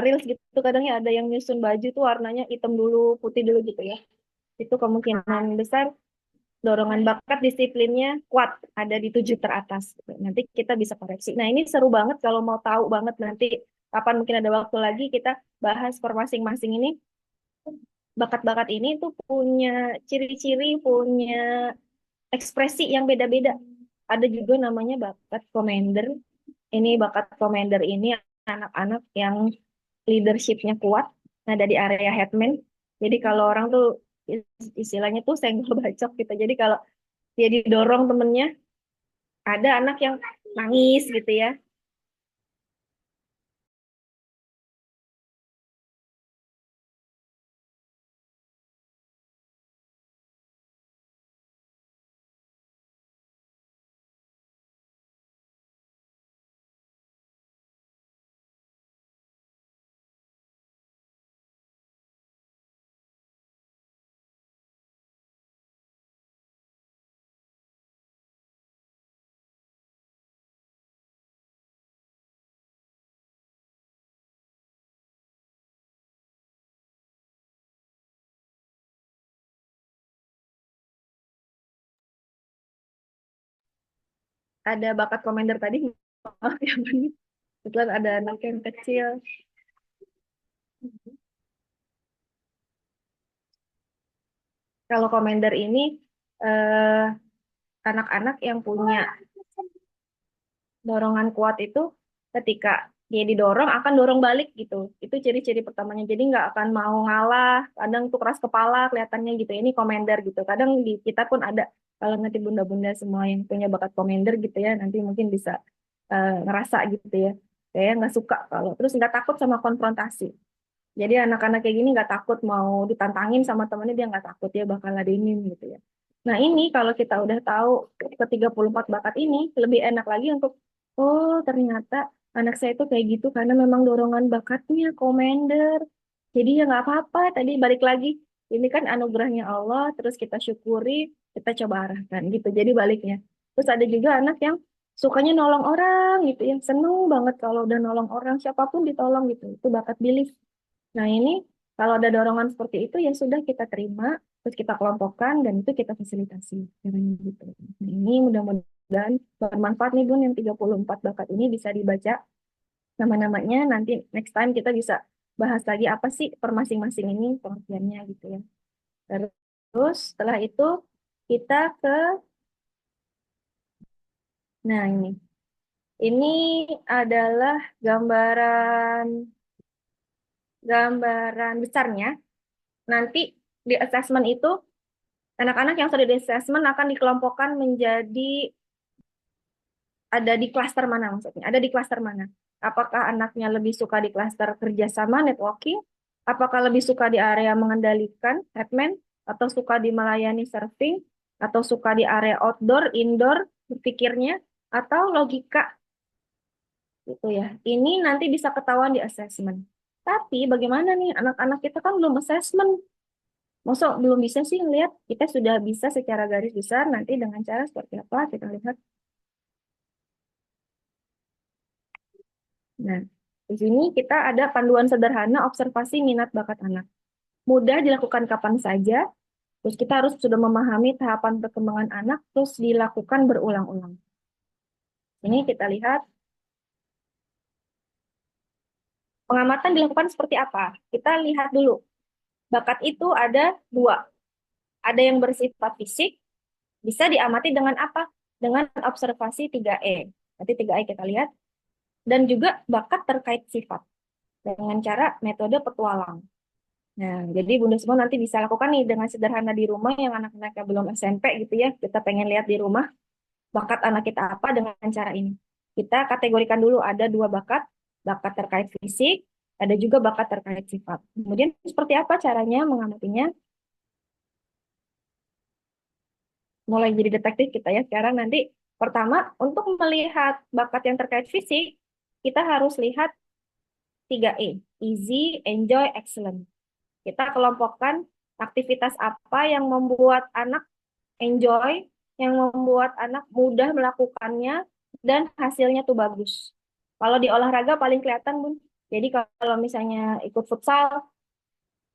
reels gitu kadang ya ada yang nyusun baju tuh warnanya hitam dulu putih dulu gitu ya itu kemungkinan besar dorongan bakat disiplinnya kuat ada di 7 teratas gitu. Nanti kita bisa koreksi. Nah ini seru banget kalau mau tahu banget nanti kapan mungkin ada waktu lagi kita bahas per masing-masing ini bakat-bakat ini tuh punya ciri-ciri punya ekspresi yang beda-beda. Ada juga namanya bakat commander. Ini bakat commander ini anak-anak yang leadershipnya kuat, ada di area headman. Jadi kalau orang tuh istilahnya tuh senggol bacok gitu. Jadi kalau dia didorong temennya, ada anak yang nangis gitu ya. Ada bakat commander tadi, maaf ya, kebetulan ada anak yang kecil. Kalau commander ini eh, anak-anak yang punya dorongan kuat itu ketika dia didorong akan dorong balik gitu. Itu ciri-ciri pertamanya. Jadi nggak akan mau ngalah. Kadang tuh keras kepala kelihatannya gitu. Ini komander gitu. Kadang di kita pun ada kalau nanti bunda-bunda semua yang punya bakat komander gitu ya, nanti mungkin bisa ngerasa gitu ya. Saya nggak suka kalau terus nggak takut sama konfrontasi. Jadi anak-anak kayak gini nggak takut mau ditantangin sama temennya, dia nggak takut, dia bakal ladenin gitu ya. Nah ini kalau kita udah tahu ke 34 bakat ini, lebih enak lagi untuk, oh ternyata anak saya itu kayak gitu karena memang dorongan bakatnya komander. Jadi ya nggak apa-apa, tadi balik lagi. Ini kan anugerahnya Allah, terus kita syukuri, kita coba arahkan gitu. Jadi baliknya. Terus ada juga anak yang sukanya nolong orang gitu ya. Seneng banget kalau udah nolong orang, siapapun ditolong gitu. Itu bakat bilis. Nah, ini kalau ada dorongan seperti itu ya sudah kita terima, terus kita kelompokkan dan itu kita fasilitasi. Caranya gitu. Nah, ini mudah-mudahan bermanfaat nih Bun, yang 34 bakat ini bisa dibaca nama-namanya, nanti next time kita bisa bahas lagi apa sih per masing-masing ini pengertiannya gitu ya. Terus setelah itu kita ke, nah ini adalah gambaran gambaran besarnya. Nanti di assessment itu anak-anak yang sudah di assessment akan dikelompokkan menjadi, ada di klaster mana maksudnya? Ada di klaster mana? Apakah anaknya lebih suka di klaster kerjasama, networking? Apakah lebih suka di area mengendalikan, admin? Atau suka di melayani serving? Atau suka di area outdoor, indoor, berpikirnya? Atau logika? Gitu ya. Ini nanti bisa ketahuan di assessment. Tapi bagaimana nih anak-anak kita kan belum assessment. Masa belum bisa sih ngelihat, kita sudah bisa secara garis besar, nanti dengan cara seperti apa kita lihat. Nah, di sini kita ada panduan sederhana observasi minat bakat anak. Mudah dilakukan kapan saja, terus kita harus sudah memahami tahapan perkembangan anak, terus dilakukan berulang-ulang. Ini kita lihat pengamatan dilakukan seperti apa. Kita lihat dulu, bakat itu ada dua. Ada yang bersifat fisik, bisa diamati dengan apa? Dengan observasi 3E. Nanti 3E kita lihat. Dan juga bakat terkait sifat dengan cara metode petualang. Nah, jadi Bunda semua nanti bisa lakukan nih dengan sederhana di rumah yang anak-anaknya belum SMP gitu ya. Kita pengen lihat di rumah bakat anak kita apa dengan cara ini. Kita kategorikan dulu ada dua bakat, bakat terkait fisik, ada juga bakat terkait sifat. Kemudian seperti apa caranya mengamatinya? Mulai jadi detektif kita ya sekarang nanti. Pertama, untuk melihat bakat yang terkait fisik, kita harus lihat 3E, easy, enjoy, excellent. Kita kelompokkan aktivitas apa yang membuat anak enjoy, yang membuat anak mudah melakukannya, dan hasilnya tuh bagus. Kalau di olahraga paling kelihatan, Bun. Jadi kalau misalnya ikut futsal,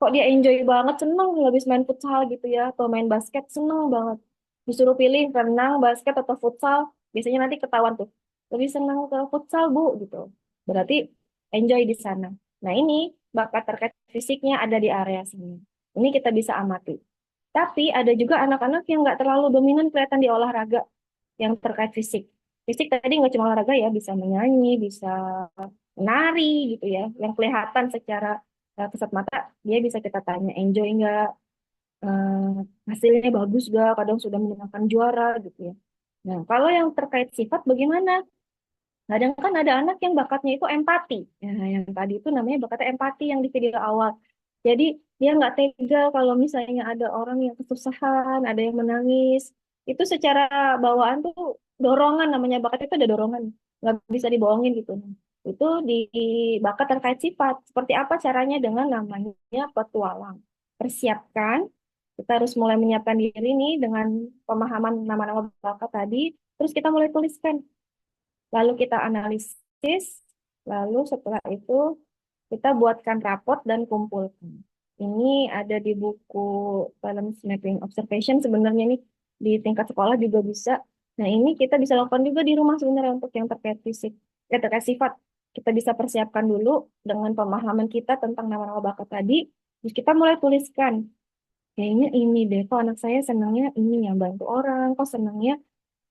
kok dia enjoy banget, seneng habis main futsal gitu ya, atau main basket, seneng banget. Disuruh pilih renang, basket, atau futsal, biasanya nanti ketahuan tuh. Lebih senang ke futsal, Bu, gitu. Berarti enjoy di sana. Nah ini bakat terkait fisiknya ada di area sini. Ini kita bisa amati. Tapi ada juga anak-anak yang nggak terlalu dominan kelihatan di olahraga yang terkait fisik. Fisik tadi nggak cuma olahraga ya, bisa menyanyi, bisa menari gitu ya. Yang kelihatan secara kasat mata, dia bisa kita tanya enjoy nggak, hasilnya bagus nggak, kadang sudah menyenangkan juara gitu ya. Nah, kalau yang terkait sifat bagaimana? Kadang kan ada anak yang bakatnya itu empati. Nah, yang tadi itu namanya bakatnya empati yang di video awal. Jadi dia nggak tega kalau misalnya ada orang yang kesusahan, ada yang menangis. Itu secara bawaan tuh dorongan, namanya bakat itu ada dorongan. Nggak bisa dibohongin gitu. Itu di bakat terkait sifat. Seperti apa caranya dengan namanya petualang. Persiapkan, kita harus mulai menyiapkan diri nih dengan pemahaman nama-nama bakat tadi. Terus kita mulai tuliskan, lalu kita analisis, lalu setelah itu kita buatkan raport dan kumpulkan. Ini ada di buku Balance Mapping Observation, sebenarnya nih di tingkat sekolah juga bisa. Nah ini kita bisa lakukan juga di rumah sebenarnya untuk yang terkait fisik, terkait sifat. Kita bisa persiapkan dulu dengan pemahaman kita tentang nama-nama bakat tadi, terus kita mulai tuliskan. Kayaknya ini deh, kok anak saya senangnya ini yang bantu orang, kok senangnya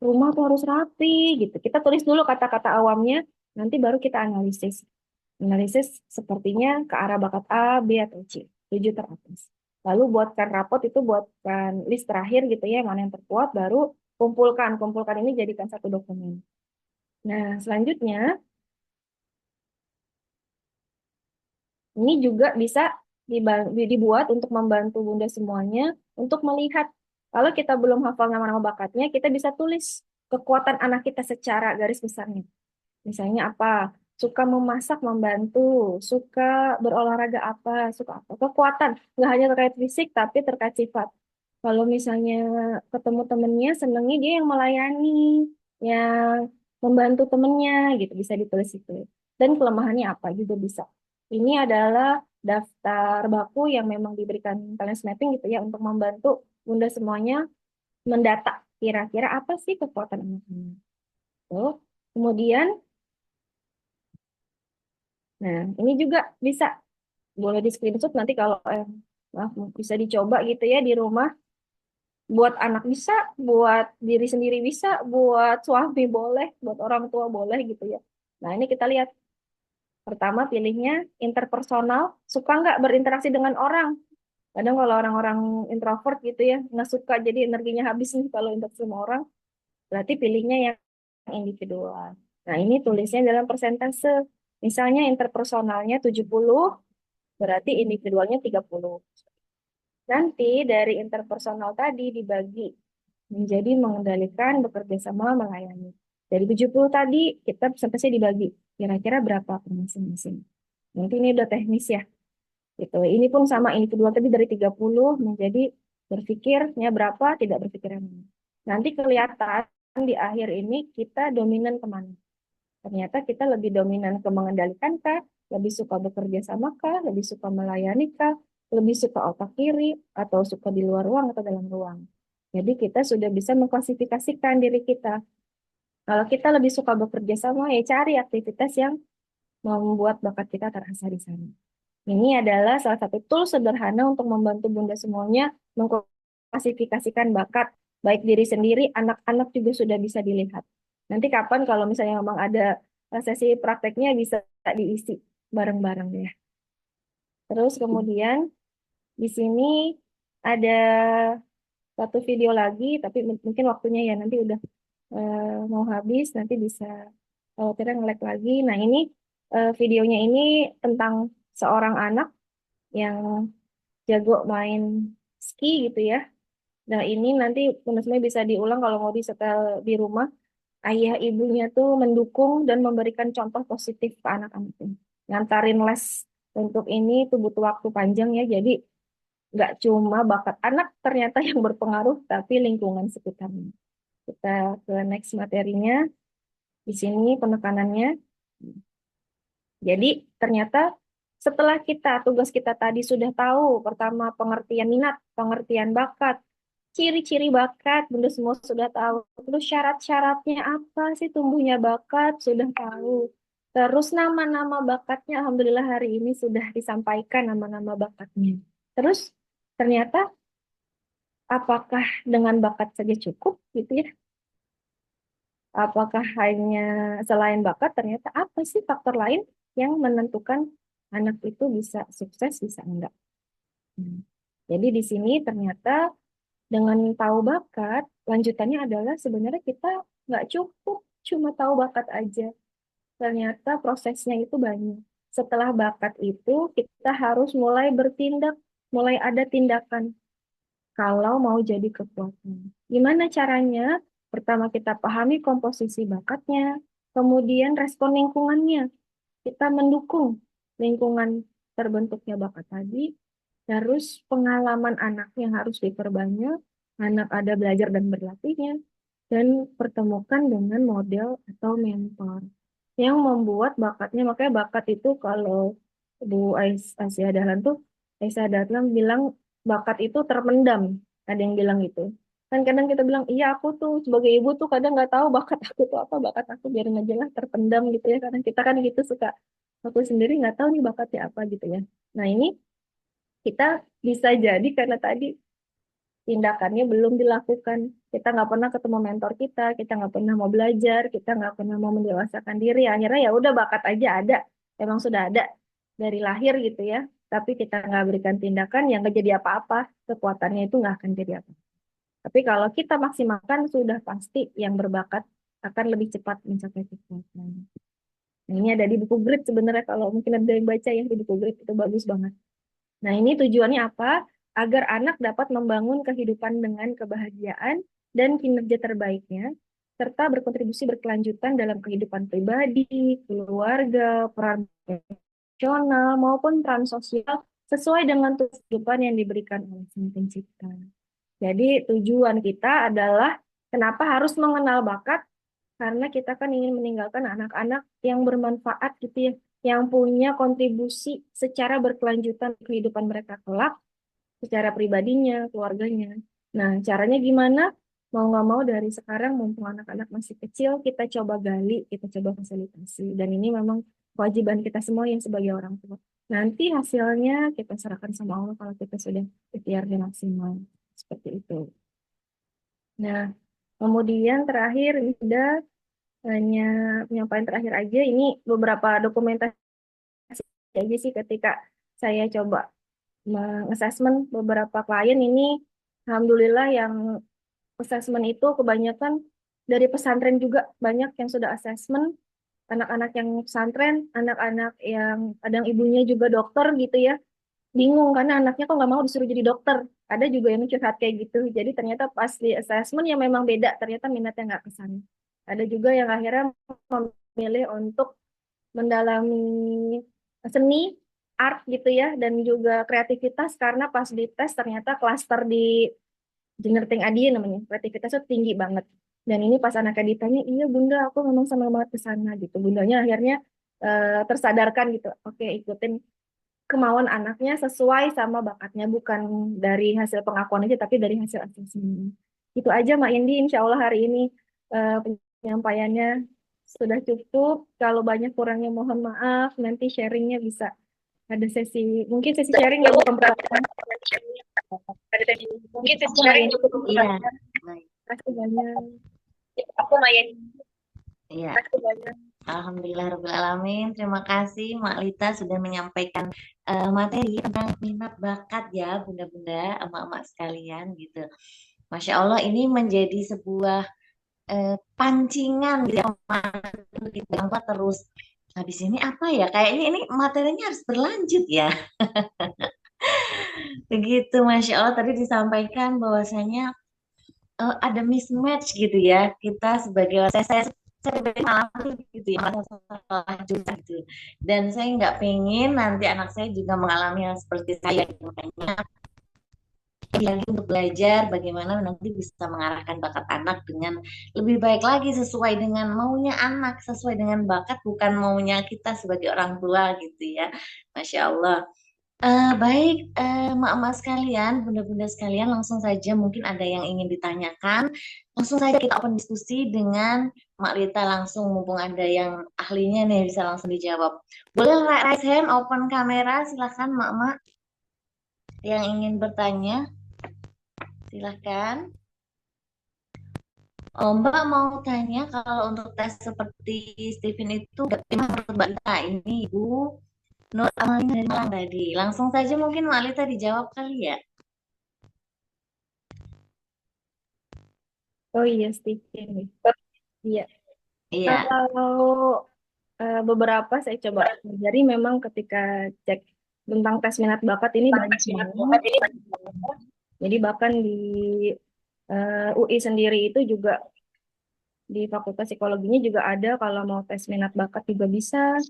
rumah tuh harus rapi gitu. Kita tulis dulu kata-kata awamnya, nanti baru kita analisis. Analisis sepertinya ke arah bakat A, B, atau C. 7 teratas. Lalu buatkan rapot itu, buatkan list terakhir gitu ya, mana yang terkuat, baru kumpulkan. Kumpulkan ini jadikan satu dokumen. Nah, selanjutnya Ini juga bisa dibuat untuk membantu Bunda semuanya untuk melihat kalau kita belum hafal nama-nama bakatnya, kita bisa tulis kekuatan anak kita secara garis besarnya. Misalnya apa? Suka memasak membantu, suka berolahraga apa, suka apa. Kekuatan, nggak hanya terkait fisik, tapi terkait sifat. Kalau misalnya ketemu temennya, senengnya dia yang melayani, yang membantu temennya, gitu. Bisa ditulis itu. Dan kelemahannya apa juga bisa. Ini adalah daftar baku yang memang diberikan talent mapping gitu ya, untuk membantu Bunda semuanya mendata kira-kira apa sih kekuatan anak ini. Tuh. Kemudian, nah, ini juga bisa boleh di screenshot nanti kalau maaf, bisa dicoba gitu ya di rumah. Buat anak bisa, buat diri sendiri bisa, buat suami boleh, buat orang tua boleh gitu ya. Nah, ini kita lihat. Pertama pilihnya interpersonal, suka nggak berinteraksi dengan orang. Kadang kalau orang-orang introvert gitu ya, nggak suka jadi energinya habis nih kalau interaksi sama orang, berarti pilihnya yang individual. Nah, ini tulisnya dalam persentase. Misalnya interpersonalnya 70, berarti individualnya 30. Nanti dari interpersonal tadi dibagi menjadi mengendalikan, bekerja sama, melayani. Dari 70 tadi kita sampai sih dibagi. Kira-kira berapa per masing-masing. Nanti ini udah teknis ya. Gitu. Ini pun sama individual tadi dari 30 menjadi berpikirnya berapa, tidak berpikirnya mana. Nanti kelihatan di akhir ini kita dominan kemana. Ternyata kita lebih dominan ke mengendalikan kah, lebih suka bekerja sama kah, lebih suka melayani kah, lebih suka otak kiri, atau suka di luar ruang atau dalam ruang. Jadi kita sudah bisa mengklasifikasikan diri kita. Kalau kita lebih suka bekerja sama, ya cari aktivitas yang membuat bakat kita terasa di sana. Ini adalah salah satu tool sederhana untuk membantu Bunda semuanya mengklasifikasikan bakat, baik diri sendiri, anak-anak juga sudah bisa dilihat. Nanti kapan kalau misalnya memang ada sesi prakteknya bisa diisi bareng-bareng ya. Terus kemudian di sini ada satu video lagi, tapi mungkin waktunya ya nanti udah mau habis, nanti bisa tidak nge-lag lagi. Nah ini videonya ini tentang seorang anak yang jago main ski gitu ya. Nah ini nanti sebenarnya bisa diulang kalau mau disetel di rumah. Ayah ibunya tuh mendukung dan memberikan contoh positif ke anak-anaknya. Ngantarin les untuk ini tuh butuh waktu panjang ya. Jadi nggak cuma bakat anak ternyata yang berpengaruh, tapi lingkungan sekitarnya. Kita ke next materinya. Di sini penekanannya. Jadi ternyata setelah tugas kita tadi sudah tahu, pertama pengertian minat, pengertian bakat, ciri-ciri bakat, Bunda semua sudah tahu. Terus syarat-syaratnya apa sih tumbuhnya bakat, sudah tahu. Terus nama-nama bakatnya, Alhamdulillah hari ini sudah disampaikan nama-nama bakatnya. Terus ternyata apakah dengan bakat saja cukup gitu ya? Apakah hanya selain bakat, ternyata apa sih faktor lain yang menentukan anak itu bisa sukses, bisa enggak? Hmm. Jadi di sini ternyata dengan tahu bakat, lanjutannya adalah sebenarnya kita nggak cukup cuma tahu bakat aja. Ternyata prosesnya itu banyak. Setelah bakat itu, kita harus mulai bertindak, mulai ada tindakan kalau mau jadi kekuatan. Gimana caranya? Pertama kita pahami komposisi bakatnya, kemudian respon lingkungannya. Kita mendukung lingkungan terbentuknya bakat tadi, terus pengalaman anak yang harus diperbanyak, anak ada belajar dan berlatihnya, dan pertemukan dengan model atau mentor yang membuat bakatnya. Makanya bakat itu kalau Bu Aisyah Dahlan tuh, Aisyah Dahlan bilang bakat itu terpendam. Ada yang bilang gitu. Kan kadang kita bilang, iya aku tuh sebagai ibu tuh kadang nggak tahu bakat aku tuh apa, bakat aku biarin aja lah terpendam gitu ya. Karena kita kan gitu suka, aku sendiri nggak tahu nih bakatnya apa gitu ya. Nah ini kita bisa jadi karena tadi tindakannya belum dilakukan. Kita nggak pernah ketemu mentor kita nggak pernah mau belajar, kita nggak pernah mau mendewasakan diri. Akhirnya ya udah bakat aja ada, emang sudah ada dari lahir gitu ya. Tapi kita nggak berikan tindakan yang nggak jadi apa-apa, kekuatannya itu nggak akan jadi apa. Tapi kalau kita maksimalkan sudah pasti yang berbakat akan lebih cepat mencapai kekuatan. Nah, ini ada di buku Grit sebenarnya kalau mungkin ada yang baca ya di buku Grit itu bagus banget. Nah, ini tujuannya apa? Agar anak dapat membangun kehidupan dengan kebahagiaan dan kinerja terbaiknya, serta berkontribusi berkelanjutan dalam kehidupan pribadi, keluarga, peran profesional, maupun peran sosial sesuai dengan tujuan kehidupan yang diberikan oleh Sang Pencipta. Jadi tujuan kita adalah kenapa harus mengenal bakat karena kita kan ingin meninggalkan anak-anak yang bermanfaat gitu ya, yang punya kontribusi secara berkelanjutan kehidupan mereka kelak, secara pribadinya, keluarganya. Nah, caranya gimana? Mau nggak mau dari sekarang, mumpung anak-anak masih kecil, kita coba gali, kita coba fasilitasi. Dan ini memang kewajiban kita semua yang sebagai orang tua. Nanti hasilnya kita serahkan sama Allah kalau kita sudah ikhtiar dan maksimal. Seperti itu. Nah, kemudian terakhir ini sudah hanya penyampaian terakhir aja. Ini beberapa dokumentasi aja sih ketika saya coba mengassessment beberapa klien ini. Alhamdulillah yang assessment itu kebanyakan dari pesantren juga banyak yang sudah assessment. Anak-anak yang pesantren, anak-anak yang kadang ibunya juga dokter gitu ya. Bingung karena anaknya kok nggak mau disuruh jadi dokter. Ada juga yang curhat kayak gitu. Jadi ternyata pas di assessment yang memang beda, ternyata minatnya nggak ke sana. Ada juga yang akhirnya memilih untuk mendalami seni, art gitu ya, dan juga kreativitas karena pas di tes ternyata klaster di generating idea namanya, kreativitasnya tinggi banget. Dan ini pas anaknya ditanya, iya bunda aku memang senang banget ke sana gitu. Bundanya akhirnya tersadarkan gitu, oke ikutin kemauan anaknya sesuai sama bakatnya, bukan dari hasil pengakuan aja, tapi dari hasil asesmen. Itu aja Mbak Indi, insya Allah hari ini penyampaiannya sudah cukup. Kalau banyak kurangnya mohon maaf, nanti sharingnya bisa ada sesi, mungkin sesi sharing ya bukan pertanyaan. Ada sesi, mungkin sesi Oke, Mbak sharing Yeni. bukan Iya, pertanyaan. baik. Terima kasih banyak. Aku Mayan. Iya. Terima kasih banyak. Alhamdulillahirobbilalamin. Terima kasih Mak Lita sudah menyampaikan materi tentang minat bakat ya bunda-bunda, emak-emak sekalian gitu. Masya Allah ini menjadi sebuah pancingan gitu ya, untuk kita apa terus. Habis ini apa ya? Kayaknya ini materinya harus berlanjut ya. Begitu, Masya Allah tadi disampaikan bahwasanya ada mismatch gitu ya. Kita sebagai saya pribadi mengalami gitu ya, merasa salah juga gitu. Dan saya nggak pengen nanti anak saya juga mengalami hal seperti saya. Gitu. Makanya lagi untuk belajar bagaimana nanti bisa mengarahkan bakat anak dengan lebih baik lagi sesuai dengan maunya anak, sesuai dengan bakat bukan maunya kita sebagai orang tua gitu ya. Masya Allah. Baik, mak-mak sekalian, bunda-bunda sekalian, langsung saja mungkin ada yang ingin ditanyakan. Langsung saja kita open diskusi dengan Mak Lita langsung, mumpung ada yang ahlinya nih bisa langsung dijawab. Boleh raise hand, open kamera, silahkan mak-mak yang ingin bertanya, silahkan. Oh, Mbak mau tanya kalau untuk tes seperti Stephen itu gimana menurut Mbak Lita? Ini Ibu Nur Amalina dari Malang tadi. Langsung saja mungkin Mbak Lita dijawab kali ya. Oh iya, Stephen. Iya. Iya. Kalau beberapa saya coba pelajari memang ketika cek tentang tes minat bakat ini banyak banget. Jadi bahkan di UI sendiri itu juga di Fakultas Psikologinya juga ada kalau mau tes minat bakat juga bisa.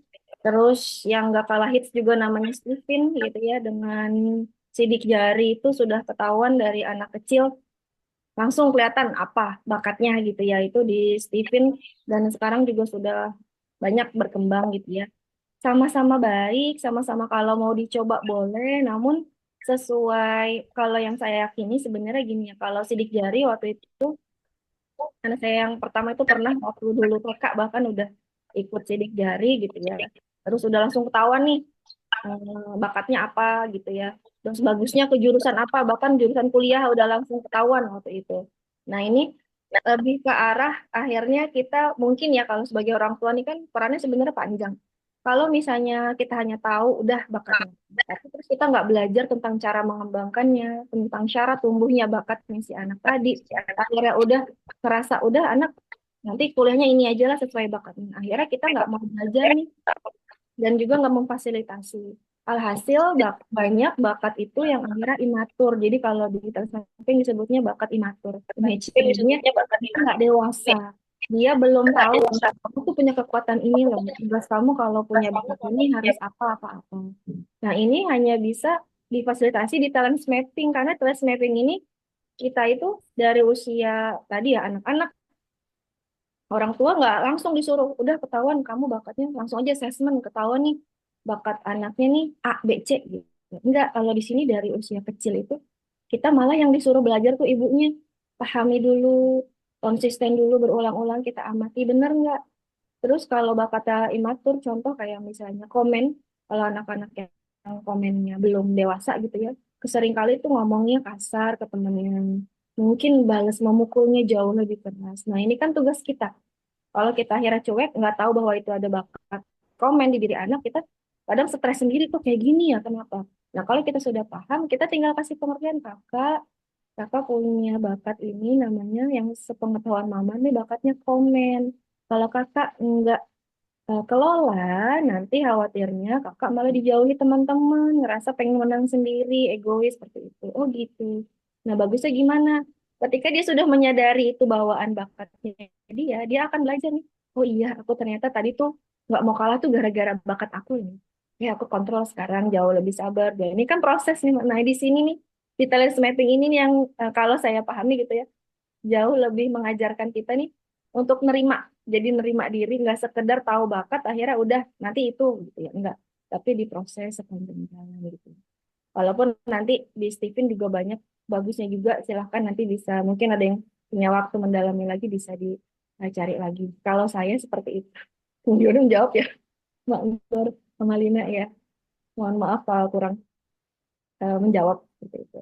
Terus yang nggak kalah hits juga namanya Stephen gitu ya dengan sidik jari itu sudah ketahuan dari anak kecil langsung kelihatan apa bakatnya gitu ya itu di Stephen dan sekarang juga sudah banyak berkembang gitu ya. Sama-sama baik, sama-sama kalau mau dicoba boleh, namun sesuai kalau yang saya yakini sebenarnya gini ya, kalau sidik jari waktu itu karena saya yang pertama itu pernah waktu dulu TK bahkan udah ikut sidik jari gitu ya. Terus udah langsung ketahuan nih bakatnya apa gitu ya. Terus bagusnya ke jurusan apa, bahkan jurusan kuliah udah langsung ketahuan waktu itu. Nah, ini lebih ke arah akhirnya kita mungkin ya kalau sebagai orang tua nih kan perannya sebenarnya panjang. Kalau misalnya kita hanya tahu udah bakatnya, tapi terus kita nggak belajar tentang cara mengembangkannya, tentang syarat tumbuhnya bakatnya si anak tadi, akhirnya udah kerasa udah anak nanti kuliahnya ini aja lah sesuai bakatnya. Akhirnya kita nggak mau belajar nih dan juga nggak memfasilitasi. Alhasil banyak bakat itu yang akhirnya imatur. Jadi kalau di mapping disebutnya bakat imatur. Image jadinya dia nggak dewasa. Dia belum tahu kamu tuh punya kekuatan ini loh. Tugas kamu kalau punya bakat ini harus apa-apa-apa. Nah ini hanya bisa difasilitasi di talent mapping karena talent mapping ini kita itu dari usia tadi ya anak-anak, orang tua nggak langsung disuruh, udah ketahuan kamu bakatnya, langsung aja assessment ketahuan nih bakat anaknya nih A, B, C gitu. Enggak, kalau di sini dari usia kecil itu kita malah yang disuruh belajar tuh ibunya. Pahami dulu, konsisten dulu, berulang-ulang kita amati bener nggak. Terus kalau bakatnya imatur, contoh kayak misalnya komen, kalau anak-anak yang komennya belum dewasa gitu ya, kesering kali tuh ngomongnya kasar ke temennya, mungkin balas memukulnya jauh lebih keras. Nah ini kan tugas kita, kalau kita akhirnya cuek, nggak tahu bahwa itu ada bakat komen di diri anak, kita kadang stres sendiri tuh kayak gini ya, kenapa? Nah, kalau kita sudah paham, kita tinggal kasih pengertian, kakak, kakak punya bakat ini namanya yang sepengetahuan mama nih bakatnya komen. Kalau kakak nggak kelola, nanti khawatirnya kakak malah dijauhi teman-teman, ngerasa pengen menang sendiri, egois seperti itu. Oh gitu. Nah, bagusnya gimana? Ketika dia sudah menyadari itu bawaan bakatnya dia akan belajar nih. Oh iya, aku ternyata tadi tuh nggak mau kalah tuh gara-gara bakat aku ini. Ya, aku kontrol sekarang jauh lebih sabar. Dan ini kan proses nih. Nah, di sini nih, di talent mapping ini nih yang kalau saya pahami gitu ya, jauh lebih mengajarkan kita nih untuk nerima. Jadi nerima diri, nggak sekedar tahu bakat, akhirnya udah nanti itu gitu ya, enggak. Tapi diproses sepanjang jalan gitu. Walaupun nanti di Steven juga banyak bagusnya juga, silahkan nanti bisa, mungkin ada yang punya waktu mendalami lagi bisa dicari lagi. Kalau saya seperti itu. Kemudian jawab ya, Mbak Nur sama Lina ya. Mohon maaf kalau kurang menjawab seperti itu.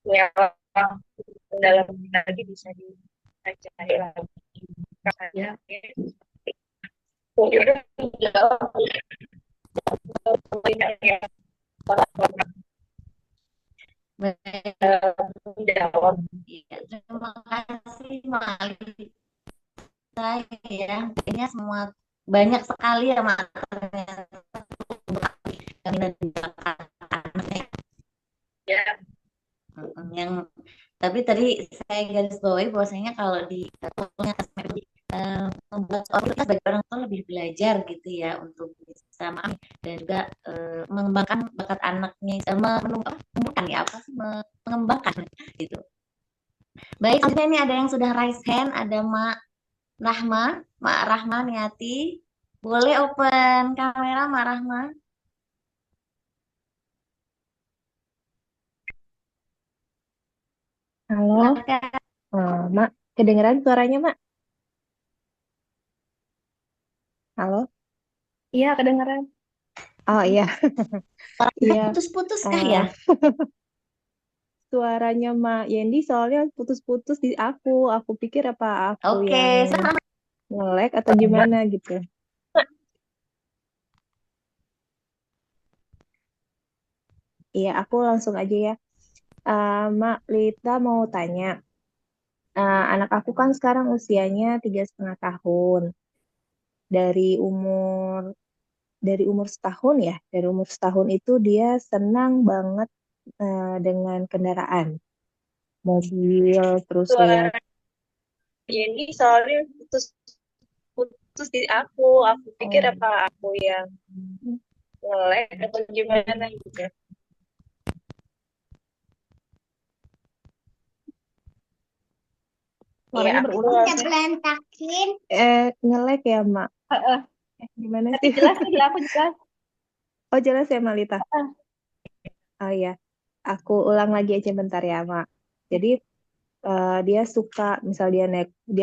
Ya, dalam lagi bisa dicari lagi. Ya, Kemudian ya, Baik, menjawab. ya, terima kasih Mali. Ya, ini semua banyak sekali ya materinya Ya, yang tapi tadi saya garis bawahi bahwasanya kalau di membuat orang kita sebagai orang tua lebih belajar gitu ya untuk bisa memahami dan juga mengembangkan bakat anaknya, menumbuhkan ya apa sih mengembangkan gitu. Baik, selanjutnya ini ada yang sudah raise hand, ada Rahma, Mak Rahma Niati. Boleh open kamera Mak Rahma? Halo, Silakan. Mak. Kedengeran suaranya, Mak? Halo? iya kedengaran. Oh iya, Suara iya. putus-putus kah ya? eh, Suaranya Mak Yendi soalnya putus-putus di aku. Aku pikir apa aku Oke, yang silakan. nge-lag atau gimana gitu. Iya, aku langsung aja ya. Mak, Lita mau tanya. Anak aku kan sekarang usianya 3,5 tahun. Dari umur setahun ya, dari umur setahun itu dia senang banget dengan kendaraan, mobil, terus lihat. suara ini soalnya putus di aku. Aku pikir Oh, apa aku yang nge-lag atau gimana gitu. Iya, Suaranya aku berulang. langsung berantakin. nge-lag ya, Mak? Gimana Tapi sih? jelas nih, di aku jelas. Oh, jelas ya, Malita? Ah, Oh iya, aku ulang lagi aja bentar ya, Mak. Jadi, dia suka, misal dia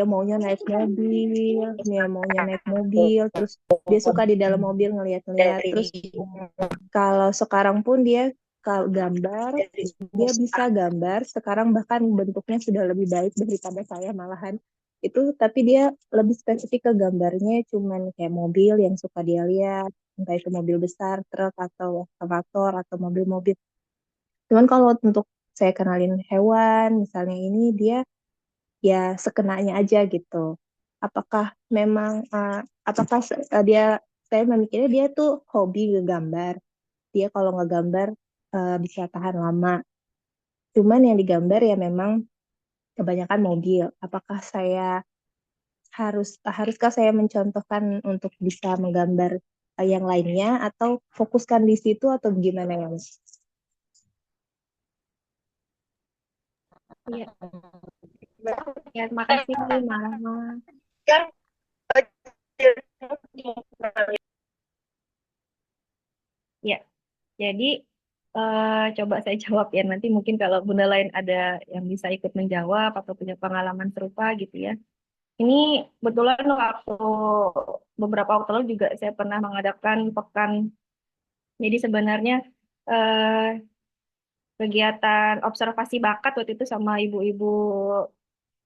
maunya naik mobil, dia maunya naik mobil, terus dia suka di dalam mobil ngeliat-ngeliat. Terus Dari umur kalau sekarang pun dia kalau gambar, dari umur dia bisa gambar. Sekarang bahkan bentuknya sudah lebih baik daripada saya malahan. Itu tapi dia lebih spesifik ke gambarnya, cuman kayak mobil yang suka dia lihat, entah itu mobil besar, truk atau ekskavator atau mobil-mobil. Cuman kalau untuk saya kenalin hewan, misalnya ini dia ya sekenanya aja gitu. Apakah memang dia saya memikirnya dia tuh hobi ngegambar. Dia kalau ngegambar bisa tahan lama. Cuman yang digambar ya memang kebanyakan mobil. Apakah saya haruskah saya mencontohkan untuk bisa menggambar yang lainnya atau fokuskan di situ atau gimana ya, Mas? Iya, ya, terima kasih Mbak Rahma. Kan Ya, jadi coba saya jawab ya. Nanti mungkin kalau Bunda lain ada yang bisa ikut menjawab atau punya pengalaman serupa gitu ya. Ini kebetulan waktu beberapa waktu lalu juga saya pernah mengadakan pekan. Jadi sebenarnya eh, kegiatan observasi bakat waktu itu sama ibu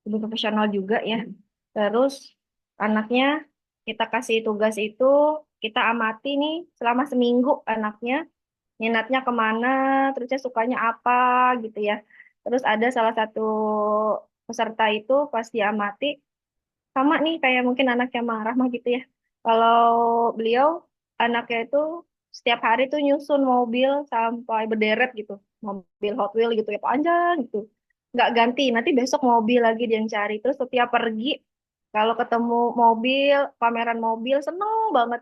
profesional juga ya. Terus anaknya kita kasih tugas itu, kita amati nih selama seminggu anaknya minatnya kemana, terusnya sukanya apa gitu ya. Terus ada salah satu peserta itu pas diamati, sama nih kayak mungkin anaknya Mang Rahmah gitu ya. Kalau beliau anaknya itu setiap hari tuh nyusun mobil sampai berderet gitu. Mobil Hot Wheel gitu ya panjang gitu. Nggak ganti, nanti besok mobil lagi dia yang cari. Terus setiap pergi kalau ketemu mobil, pameran mobil seneng banget.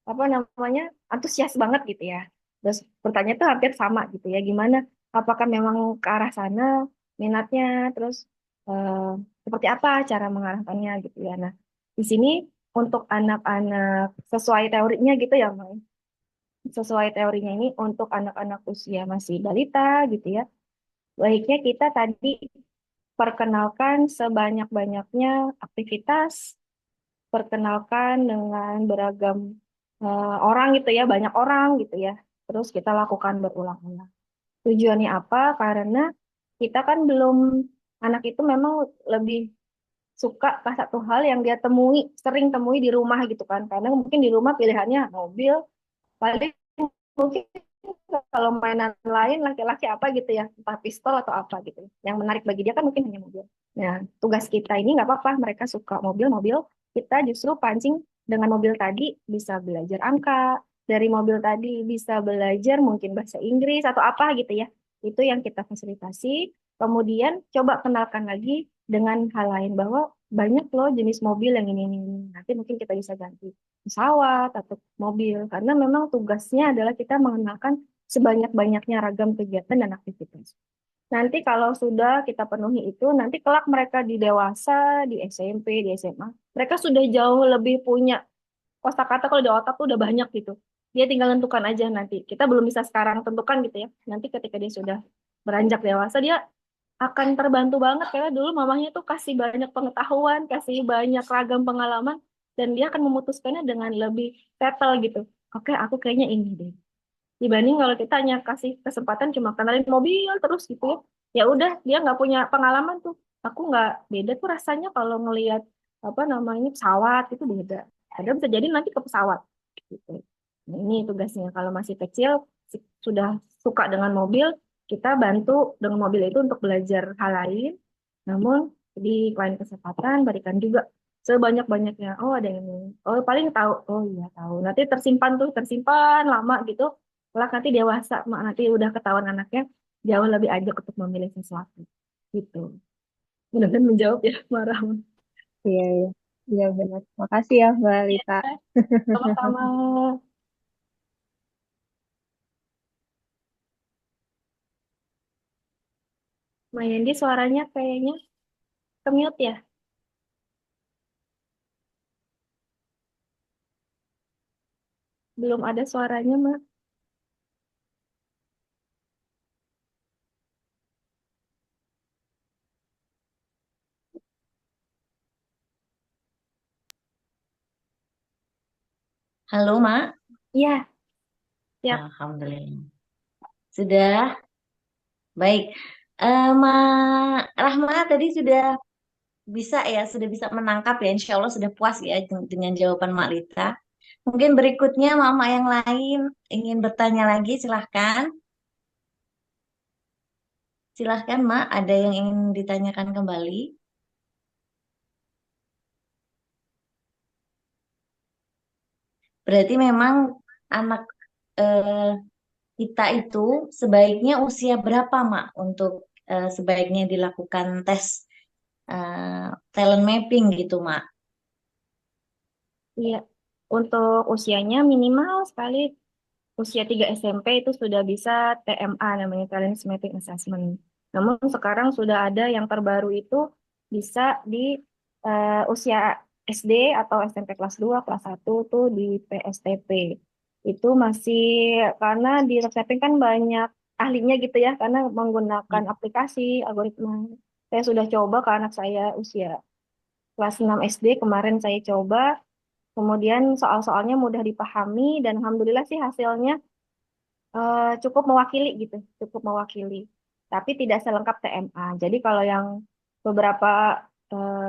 Apa namanya? Antusias banget gitu ya. Terus pertanyaan tuh hampir sama gitu ya. Gimana? Apakah memang ke arah sana minatnya? Terus eh, seperti apa cara mengarahkannya gitu ya. Nah, di sini untuk anak-anak sesuai teorinya gitu ya, Mai. Sesuai teorinya ini untuk anak-anak usia masih balita gitu ya. Baiknya kita tadi perkenalkan sebanyak-banyaknya aktivitas, perkenalkan dengan beragam orang gitu ya, banyak orang gitu ya. Terus kita lakukan berulang-ulang. Tujuannya apa? Karena kita kan belum anak itu memang lebih suka ke satu hal yang dia temui, sering temui di rumah gitu kan. Karena mungkin di rumah pilihannya mobil, paling mungkin kalau mainan lain laki-laki apa gitu ya, entah pistol atau apa gitu. Yang menarik bagi dia kan mungkin hanya mobil. Nah, tugas kita ini nggak apa-apa, mereka suka mobil-mobil, kita justru pancing dengan mobil tadi bisa belajar angka, dari mobil tadi bisa belajar mungkin bahasa Inggris atau apa gitu ya. Itu yang kita fasilitasi. Kemudian coba kenalkan lagi dengan hal lain bahwa banyak loh jenis mobil yang ini. Nanti mungkin kita bisa ganti pesawat atau mobil karena memang tugasnya adalah kita mengenalkan sebanyak-banyaknya ragam kegiatan dan aktivitas. Nanti kalau sudah kita penuhi itu, nanti kelak mereka di dewasa, di SMP, di SMA, mereka sudah jauh lebih punya kosakata kalau di otak tuh udah banyak gitu. Dia tinggal tentukan aja nanti. Kita belum bisa sekarang tentukan gitu ya. Nanti ketika dia sudah beranjak dewasa, dia akan terbantu banget karena dulu mamanya tuh kasih banyak pengetahuan, kasih banyak ragam pengalaman, dan dia akan memutuskannya dengan lebih settle gitu. Oke, aku kayaknya ini deh. Dibanding kalau kita hanya kasih kesempatan cuma kenalin mobil terus gitu ya. Ya udah, dia nggak punya pengalaman tuh. Aku nggak beda tuh rasanya kalau ngelihat apa namanya pesawat itu beda. Ada bisa jadi nanti ke pesawat gitu. Nah, ini tugasnya kalau masih kecil sudah suka dengan mobil, kita bantu dengan mobil itu untuk belajar hal lain. Namun di lain kesempatan berikan juga sebanyak-banyaknya. Oh ada yang ini. Oh paling tahu. Oh iya tahu. Nanti tersimpan tuh tersimpan lama gitu. Kelak nanti dewasa, nanti udah ketahuan anaknya jauh lebih ajak untuk memilih sesuatu. Gitu. Mudah-mudahan menjawab ya, Marah. Iya, iya. Iya benar. Makasih ya, Mbak Iya, Lita. sama-sama. Mbak Yendi suaranya kayaknya ke-mute ya. Belum ada suaranya, Mbak. Halo, Mak. Iya, siap. Alhamdulillah. Sudah baik. Mak Rahma tadi sudah bisa menangkap ya. Insya Allah sudah puas ya dengan jawaban Mak Lita. Mungkin berikutnya mama yang lain ingin bertanya lagi, silahkan. Silahkan, Mak, ada yang ingin ditanyakan kembali? Berarti memang anak eh, kita itu sebaiknya usia berapa, Mak, untuk sebaiknya dilakukan tes talent mapping gitu, Mak? Iya, untuk usianya minimal sekali usia 3 SMP itu sudah bisa TMA namanya Talent Mapping Assessment. Namun sekarang sudah ada yang terbaru itu bisa di usia SD atau SMP kelas 2 kelas 1 tuh di PSTP. Itu masih karena di mapping kan banyak ahlinya gitu ya, karena menggunakan aplikasi algoritma. Saya sudah coba ke anak saya usia kelas 6 SD kemarin saya coba. Kemudian soal-soalnya mudah dipahami dan alhamdulillah sih hasilnya cukup mewakili gitu, cukup mewakili. Tapi tidak selengkap TMA. Jadi kalau yang beberapa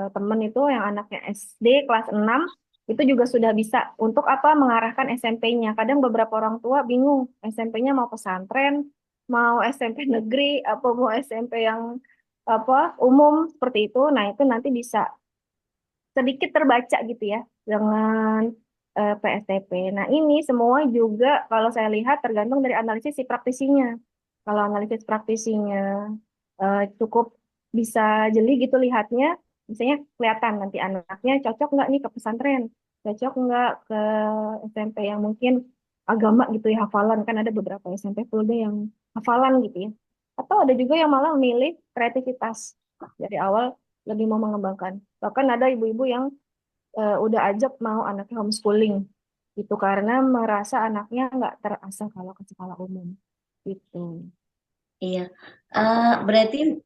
temen itu yang anaknya SD kelas 6 itu juga sudah bisa untuk apa mengarahkan SMP-nya. Kadang beberapa orang tua bingung SMP-nya mau pesantren, mau SMP negeri, apa mau SMP yang apa umum seperti itu. Nah, itu nanti bisa sedikit terbaca gitu ya dengan PSTP. Nah, ini semua juga kalau saya lihat tergantung dari analisis si praktisinya. Kalau analisis praktisinya cukup bisa jeli gitu lihatnya, misalnya kelihatan nanti anaknya cocok nggak nih ke pesantren, cocok nggak ke SMP yang mungkin agama gitu ya, hafalan. Kan ada beberapa SMP full day yang hafalan gitu ya. Atau ada juga yang malah memilih kreativitas dari awal lebih mau mengembangkan. Bahkan ada ibu-ibu yang udah ajak mau anaknya homeschooling gitu karena merasa anaknya nggak terasah kalau ke sekolah umum gitu. Iya. Berarti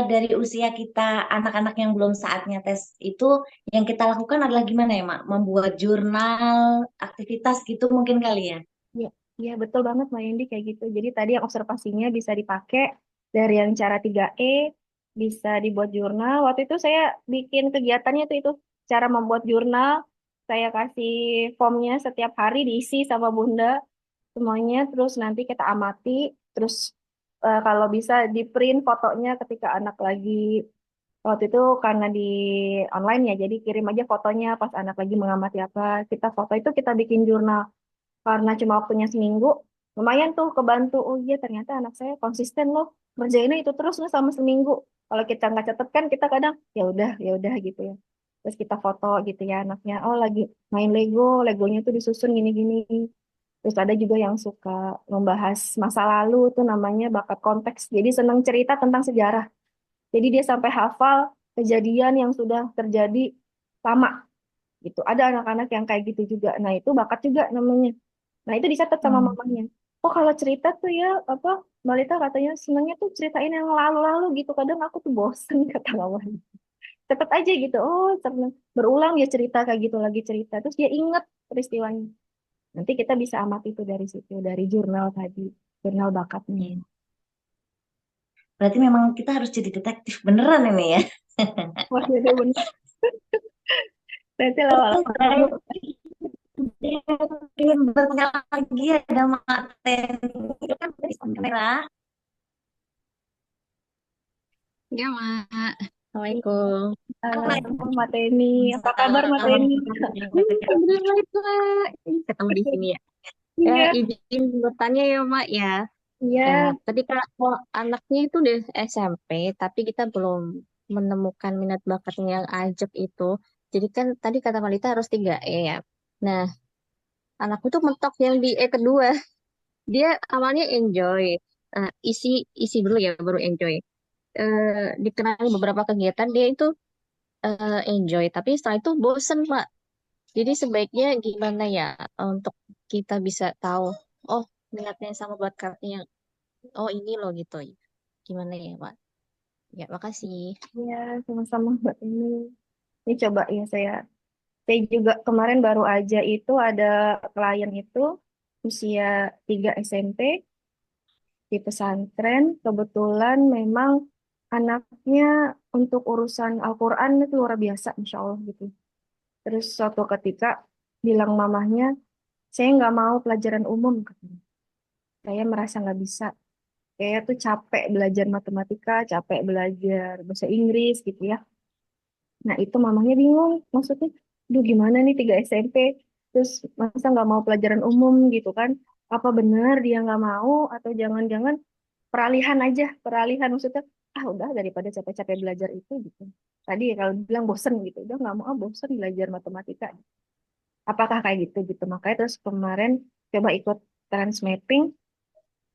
dari usia kita anak-anak yang belum saatnya tes itu yang kita lakukan adalah gimana ya, Mak? Membuat jurnal, aktivitas gitu mungkin kali ya? Iya, iya betul banget Mbak Yendi kayak gitu. Jadi tadi yang observasinya bisa dipakai dari yang cara 3E, bisa dibuat jurnal. Waktu itu saya bikin kegiatannya itu cara membuat jurnal. Saya kasih formnya setiap hari diisi sama Bunda semuanya. Terus nanti kita amati. Terus kalau bisa di print fotonya ketika anak lagi waktu itu karena di online ya. Jadi kirim aja fotonya pas anak lagi mengamati apa. Kita foto itu kita bikin jurnal karena cuma waktunya seminggu lumayan tuh kebantu oh iya ternyata anak saya konsisten loh ngerjainnya itu terus nih sama seminggu kalau kita nggak catat kan kita kadang ya udah gitu ya terus kita foto gitu ya anaknya oh lagi main Legonya tuh disusun gini-gini terus ada juga yang suka membahas masa lalu tuh namanya bakat konteks jadi seneng cerita tentang sejarah jadi dia sampai hafal kejadian yang sudah terjadi lama gitu ada anak-anak yang kayak gitu juga nah itu bakat juga namanya. Nah, itu dicatat sama Hmm. mamanya. Oh, kalau cerita tuh ya, apa, Mbak Lita katanya senangnya tuh ceritain yang lalu-lalu gitu. Kadang aku tuh bosen, kata mamanya. Catat aja gitu. Oh, berulang dia cerita kayak gitu lagi cerita. Terus dia ingat peristiwanya. Nanti kita bisa amati itu dari situ, dari jurnal tadi. Jurnal bakatnya. Iya. Berarti memang kita harus jadi detektif beneran ini ya. Wah, iya deh bener. Nanti lama-lama kamu. Ingin bertanya lagi ada materi itu kan dari kamera. Ya, Mak. Assalamualaikum. Mbak Teni. Apa kabar, Mbak Salam. Teni? Alhamdulillah, baik, Mak. Ih, ketemu di sini ya. Ya, Iya, izin bertanya ya, Mak ya. iya. Tadi kalau anaknya itu udah SMP, tapi kita belum menemukan minat bakatnya yang ajak itu. Jadi kan tadi kata Malita harus 3E ya. Nah, anakku tuh mentok yang di E kedua. Dia awalnya enjoy. Isi isi dulu ya, baru enjoy. Dikenal beberapa kegiatan dia itu enjoy, tapi setelah itu bosen, Pak. Jadi sebaiknya gimana ya untuk kita bisa tahu, oh minatnya sama bakatnya, oh ini loh gitu. Gimana ya, Pak? Ya, makasih. Iya, sama-sama Mbak Teni. Ini coba ya saya juga kemarin baru aja itu ada klien itu usia 3 SMP di pesantren. Kebetulan memang anaknya untuk urusan Al-Quran itu luar biasa, Insya Allah gitu. Terus suatu ketika bilang mamahnya, saya nggak mau pelajaran umum, katanya. Saya merasa nggak bisa. kayak tuh capek belajar matematika, capek belajar bahasa Inggris gitu ya. Nah, itu mamanya bingung. Maksudnya, duh gimana nih 3 SMP? Terus masa nggak mau pelajaran umum gitu kan? Apa benar dia nggak mau? Atau jangan-jangan peralihan aja, peralihan maksudnya, ah udah daripada capek-capek belajar itu gitu. Tadi kalau bilang bosen gitu, udah nggak mau bosen belajar matematika. Apakah kayak gitu gitu? Makanya terus kemarin coba ikut trans mapping,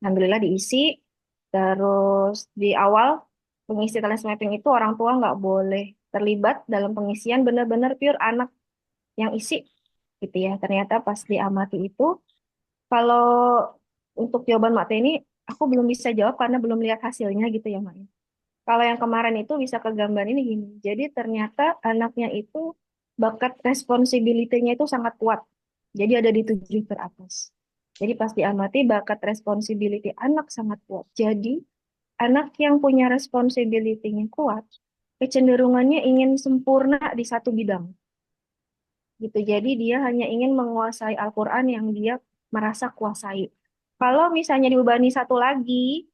alhamdulillah diisi. Terus di awal pengisi trans mapping itu orang tua nggak boleh terlibat dalam pengisian, benar-benar pure anak yang isi gitu ya. Ternyata pas diamati itu, kalau untuk jawaban Mak Teni, aku belum bisa jawab karena belum lihat hasilnya gitu ya Mak. Kalau yang kemarin itu bisa ke gambar ini gini. Jadi ternyata anaknya itu bakat responsibility-nya itu sangat kuat. Jadi ada di 7 teratas. Jadi pas diamati bakat responsibility anak sangat kuat. Jadi anak yang punya responsibility-nya kuat, kecenderungannya ingin sempurna di satu bidang. Gitu. Jadi dia hanya ingin menguasai Al-Quran yang dia merasa kuasai. Kalau misalnya dibebani satu lagi,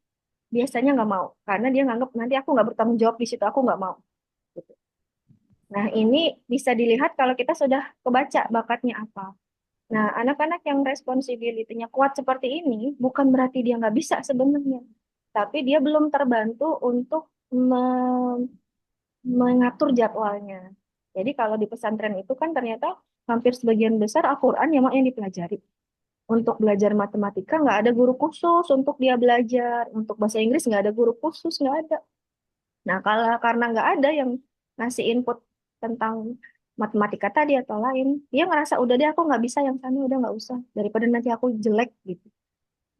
biasanya nggak mau. Karena dia nganggap nanti aku nggak bertanggung jawab di situ, aku nggak mau. Gitu. Nah, ini bisa dilihat kalau kita sudah kebaca bakatnya apa. Nah, anak-anak yang responsibility-nya kuat seperti ini, bukan berarti dia nggak bisa sebenarnya. Tapi dia belum terbantu untuk mengatur jadwalnya. Jadi kalau di pesantren itu kan ternyata hampir sebagian besar Al-Quran yang dipelajari. Untuk belajar matematika nggak ada guru khusus untuk dia belajar. Untuk bahasa Inggris nggak ada guru khusus, nggak ada. Nah, kalau karena nggak ada yang ngasih input tentang matematika tadi atau lain, dia ngerasa udah deh aku nggak bisa yang sana, udah nggak usah. Daripada nanti aku jelek gitu.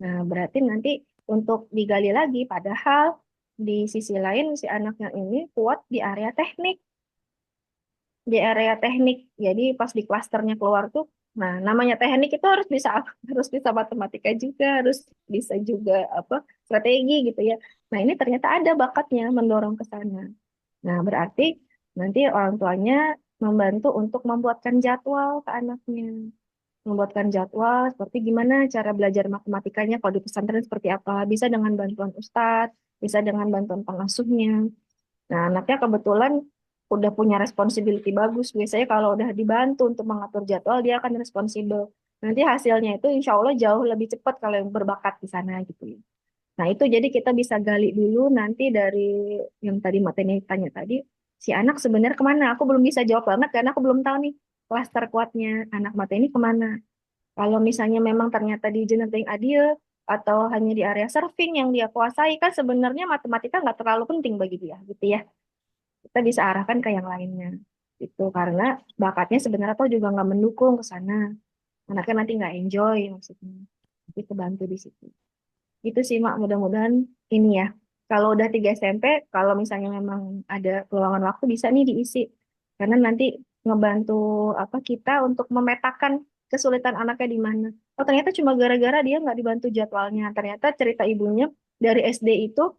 Nah, berarti nanti untuk digali lagi, padahal di sisi lain si anaknya ini kuat di area teknik. Di area teknik. Jadi pas di klasternya keluar tuh, nah namanya teknik itu harus bisa harus bisa matematika juga, harus bisa juga apa strategi gitu ya. Nah ini ternyata ada bakatnya mendorong ke sana. Nah berarti nanti orang tuanya membantu untuk membuatkan jadwal ke anaknya, membuatkan jadwal seperti gimana cara belajar matematikanya kalau di pesantren seperti apa, bisa dengan bantuan ustadz, bisa dengan bantuan pengasuhnya. Nah, anaknya kebetulan udah punya responsibility bagus. Biasanya kalau udah dibantu untuk mengatur jadwal, dia akan responsibel. Nanti hasilnya itu insya Allah jauh lebih cepat kalau yang berbakat di sana gitu ya. Nah, itu jadi kita bisa gali dulu nanti dari yang tadi Mateni tanya tadi, si anak sebenarnya kemana? Aku belum bisa jawab banget karena aku belum tahu nih klaster kuatnya anak Mateni kemana. Kalau misalnya memang ternyata di Jenenteng Adil atau hanya di area surfing yang dia kuasai, kan sebenarnya matematika nggak terlalu penting bagi dia gitu ya, kita bisa arahkan ke yang lainnya itu karena bakatnya sebenarnya tuh juga nggak mendukung ke sana, anaknya nanti nggak enjoy maksudnya, itu bantu di situ. Itu sih Mak, mudah-mudahan ini ya, kalau udah 3 SMP kalau misalnya memang ada peluangan waktu bisa nih diisi karena nanti ngebantu apa kita untuk memetakan kesulitan anaknya di mana. Oh ternyata cuma gara-gara dia nggak dibantu jadwalnya, ternyata cerita ibunya dari SD itu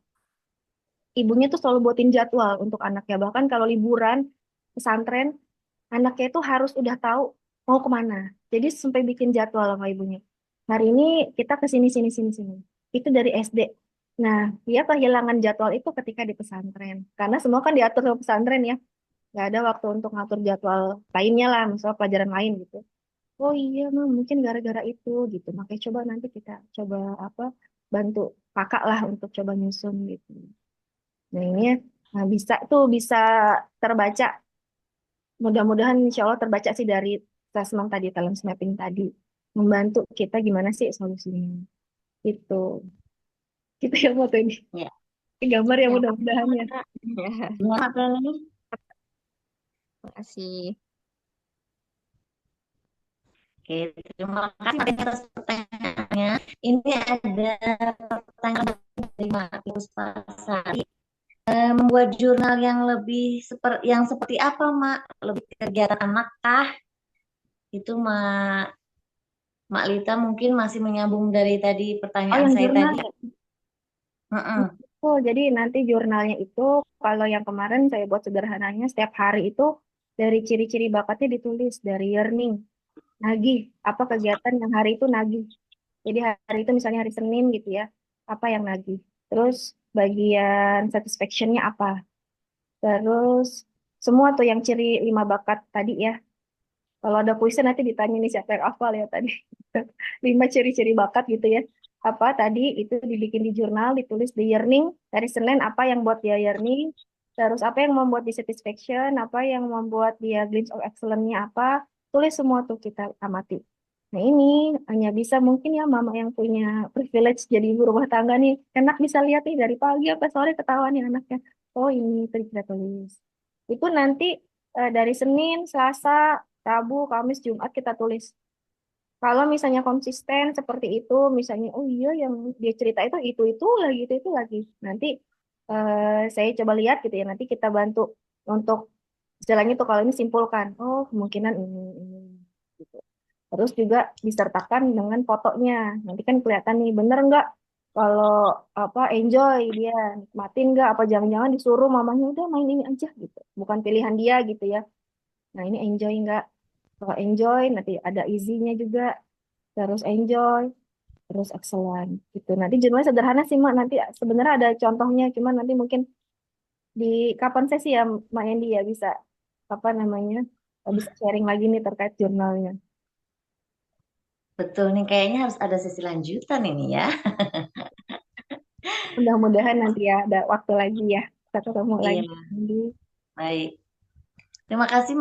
ibunya tuh selalu buatin jadwal untuk anaknya. Bahkan kalau liburan pesantren, anaknya itu harus udah tahu mau kemana. Jadi sampai bikin jadwal sama ibunya. Hari ini kita ke sini, sini, sini, sini. Itu dari SD. Nah, dia kehilangan jadwal itu ketika di pesantren. Karena semua kan diatur sama pesantren ya. Nggak ada waktu untuk ngatur jadwal lainnya lah, misalnya pelajaran lain gitu. Oh iya, Mam, mungkin gara-gara itu gitu. Makanya coba nanti kita coba apa bantu kakak lah untuk coba nyusun gitu. Nah ini ya, nah bisa tuh bisa terbaca. Mudah-mudahan insya Allah terbaca sih dari assessment tadi, talent mapping tadi. Membantu kita gimana sih solusinya. Itu. Kita yang foto ini. Ya, Ini gambar ya Ya, mudah-mudahan ya. Kak. Ya, gimana Feli? makasih. Oke, terima kasih banyak atas pertanyaannya. Ini ada pertanyaan dari Mbak Pustasari. Membuat jurnal yang lebih seperti apa, Mak? Lebih kegiatan anak kah? Itu Mak Lita mungkin masih menyambung dari tadi Oh pertanyaan yang saya jurnal tadi. ya. Heeh. Oh, jadi nanti jurnalnya itu kalau yang kemarin saya buat sederhananya setiap hari itu dari ciri-ciri bakatnya ditulis dari yearning. Nagih, apa kegiatan yang hari itu nagih. Jadi hari itu misalnya hari Senin gitu ya, apa yang nagih. terus bagian satisfaction-nya apa, terus semua tuh yang ciri 5 bakat tadi ya. Kalau ada kuisnya nanti ditanya nih siapa yang hafal ya tadi. 5 ciri-ciri bakat gitu ya. Apa tadi itu dibikin di jurnal, ditulis di yearning. Dari Senin apa yang buat dia yearning. Terus apa yang membuat dia satisfaction, apa yang membuat dia glimpse of excellence-nya apa. Tulis semua tuh kita amati. Nah ini hanya bisa mungkin ya mama yang punya privilege jadi ibu rumah tangga nih. Enak bisa lihat nih dari pagi sampai sore ketahuan nih anaknya. Oh ini tadi kita tulis. Itu nanti dari Senin, Selasa, Rabu, Kamis, Jumat kita tulis. Kalau misalnya konsisten seperti itu, misalnya oh iya yang dia cerita itu lagi itu lagi. Nanti saya coba lihat gitu ya. Nanti kita bantu untuk jalannya tuh kalau ini simpulkan. Oh kemungkinan ini. Gitu. Terus juga disertakan dengan fotonya. Nanti kan kelihatan nih bener nggak kalau apa enjoy dia nikmatin nggak apa jangan-jangan disuruh mamanya udah main ini aja gitu. Bukan pilihan dia gitu ya. Nah, ini enjoy nggak? Kalau enjoy, nanti ada easy-nya juga. Terus enjoy, terus excellent. Gitu. Nanti judulnya sederhana sih, Mak. Nanti sebenarnya ada contohnya. Cuman nanti mungkin di kapan sesi ya, Mak Yendi ya bisa, apa namanya, bisa sharing lagi nih terkait jurnalnya. Betul nih, kayaknya harus ada sesi lanjutan ini ya. Mudah-mudahan nanti ya ada waktu lagi ya. Kita ketemu lagi. Iya, baik. Terima kasih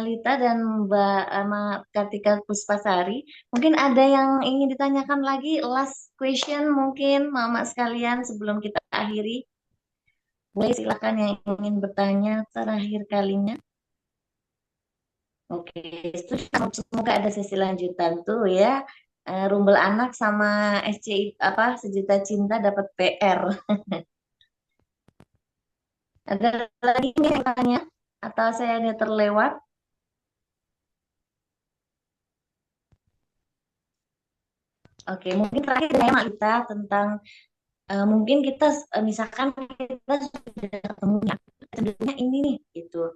Lita dan Mbak Kartika Puspasari. Mungkin ada yang ingin ditanyakan lagi, last question mungkin Mama sekalian sebelum kita akhiri. Boleh silakan yang ingin bertanya terakhir kalinya. Oke, semoga ada sesi lanjutan tuh ya. Rumbel anak sama SCI apa sejuta cinta dapat PR. Ada lagi nggak yang tanya? Atau saya ada terlewat? Oke, mungkin terakhir ya Mak Lita tentang mungkin kita misalkan kita sudah ketemu sebenarnya ini nih gitu.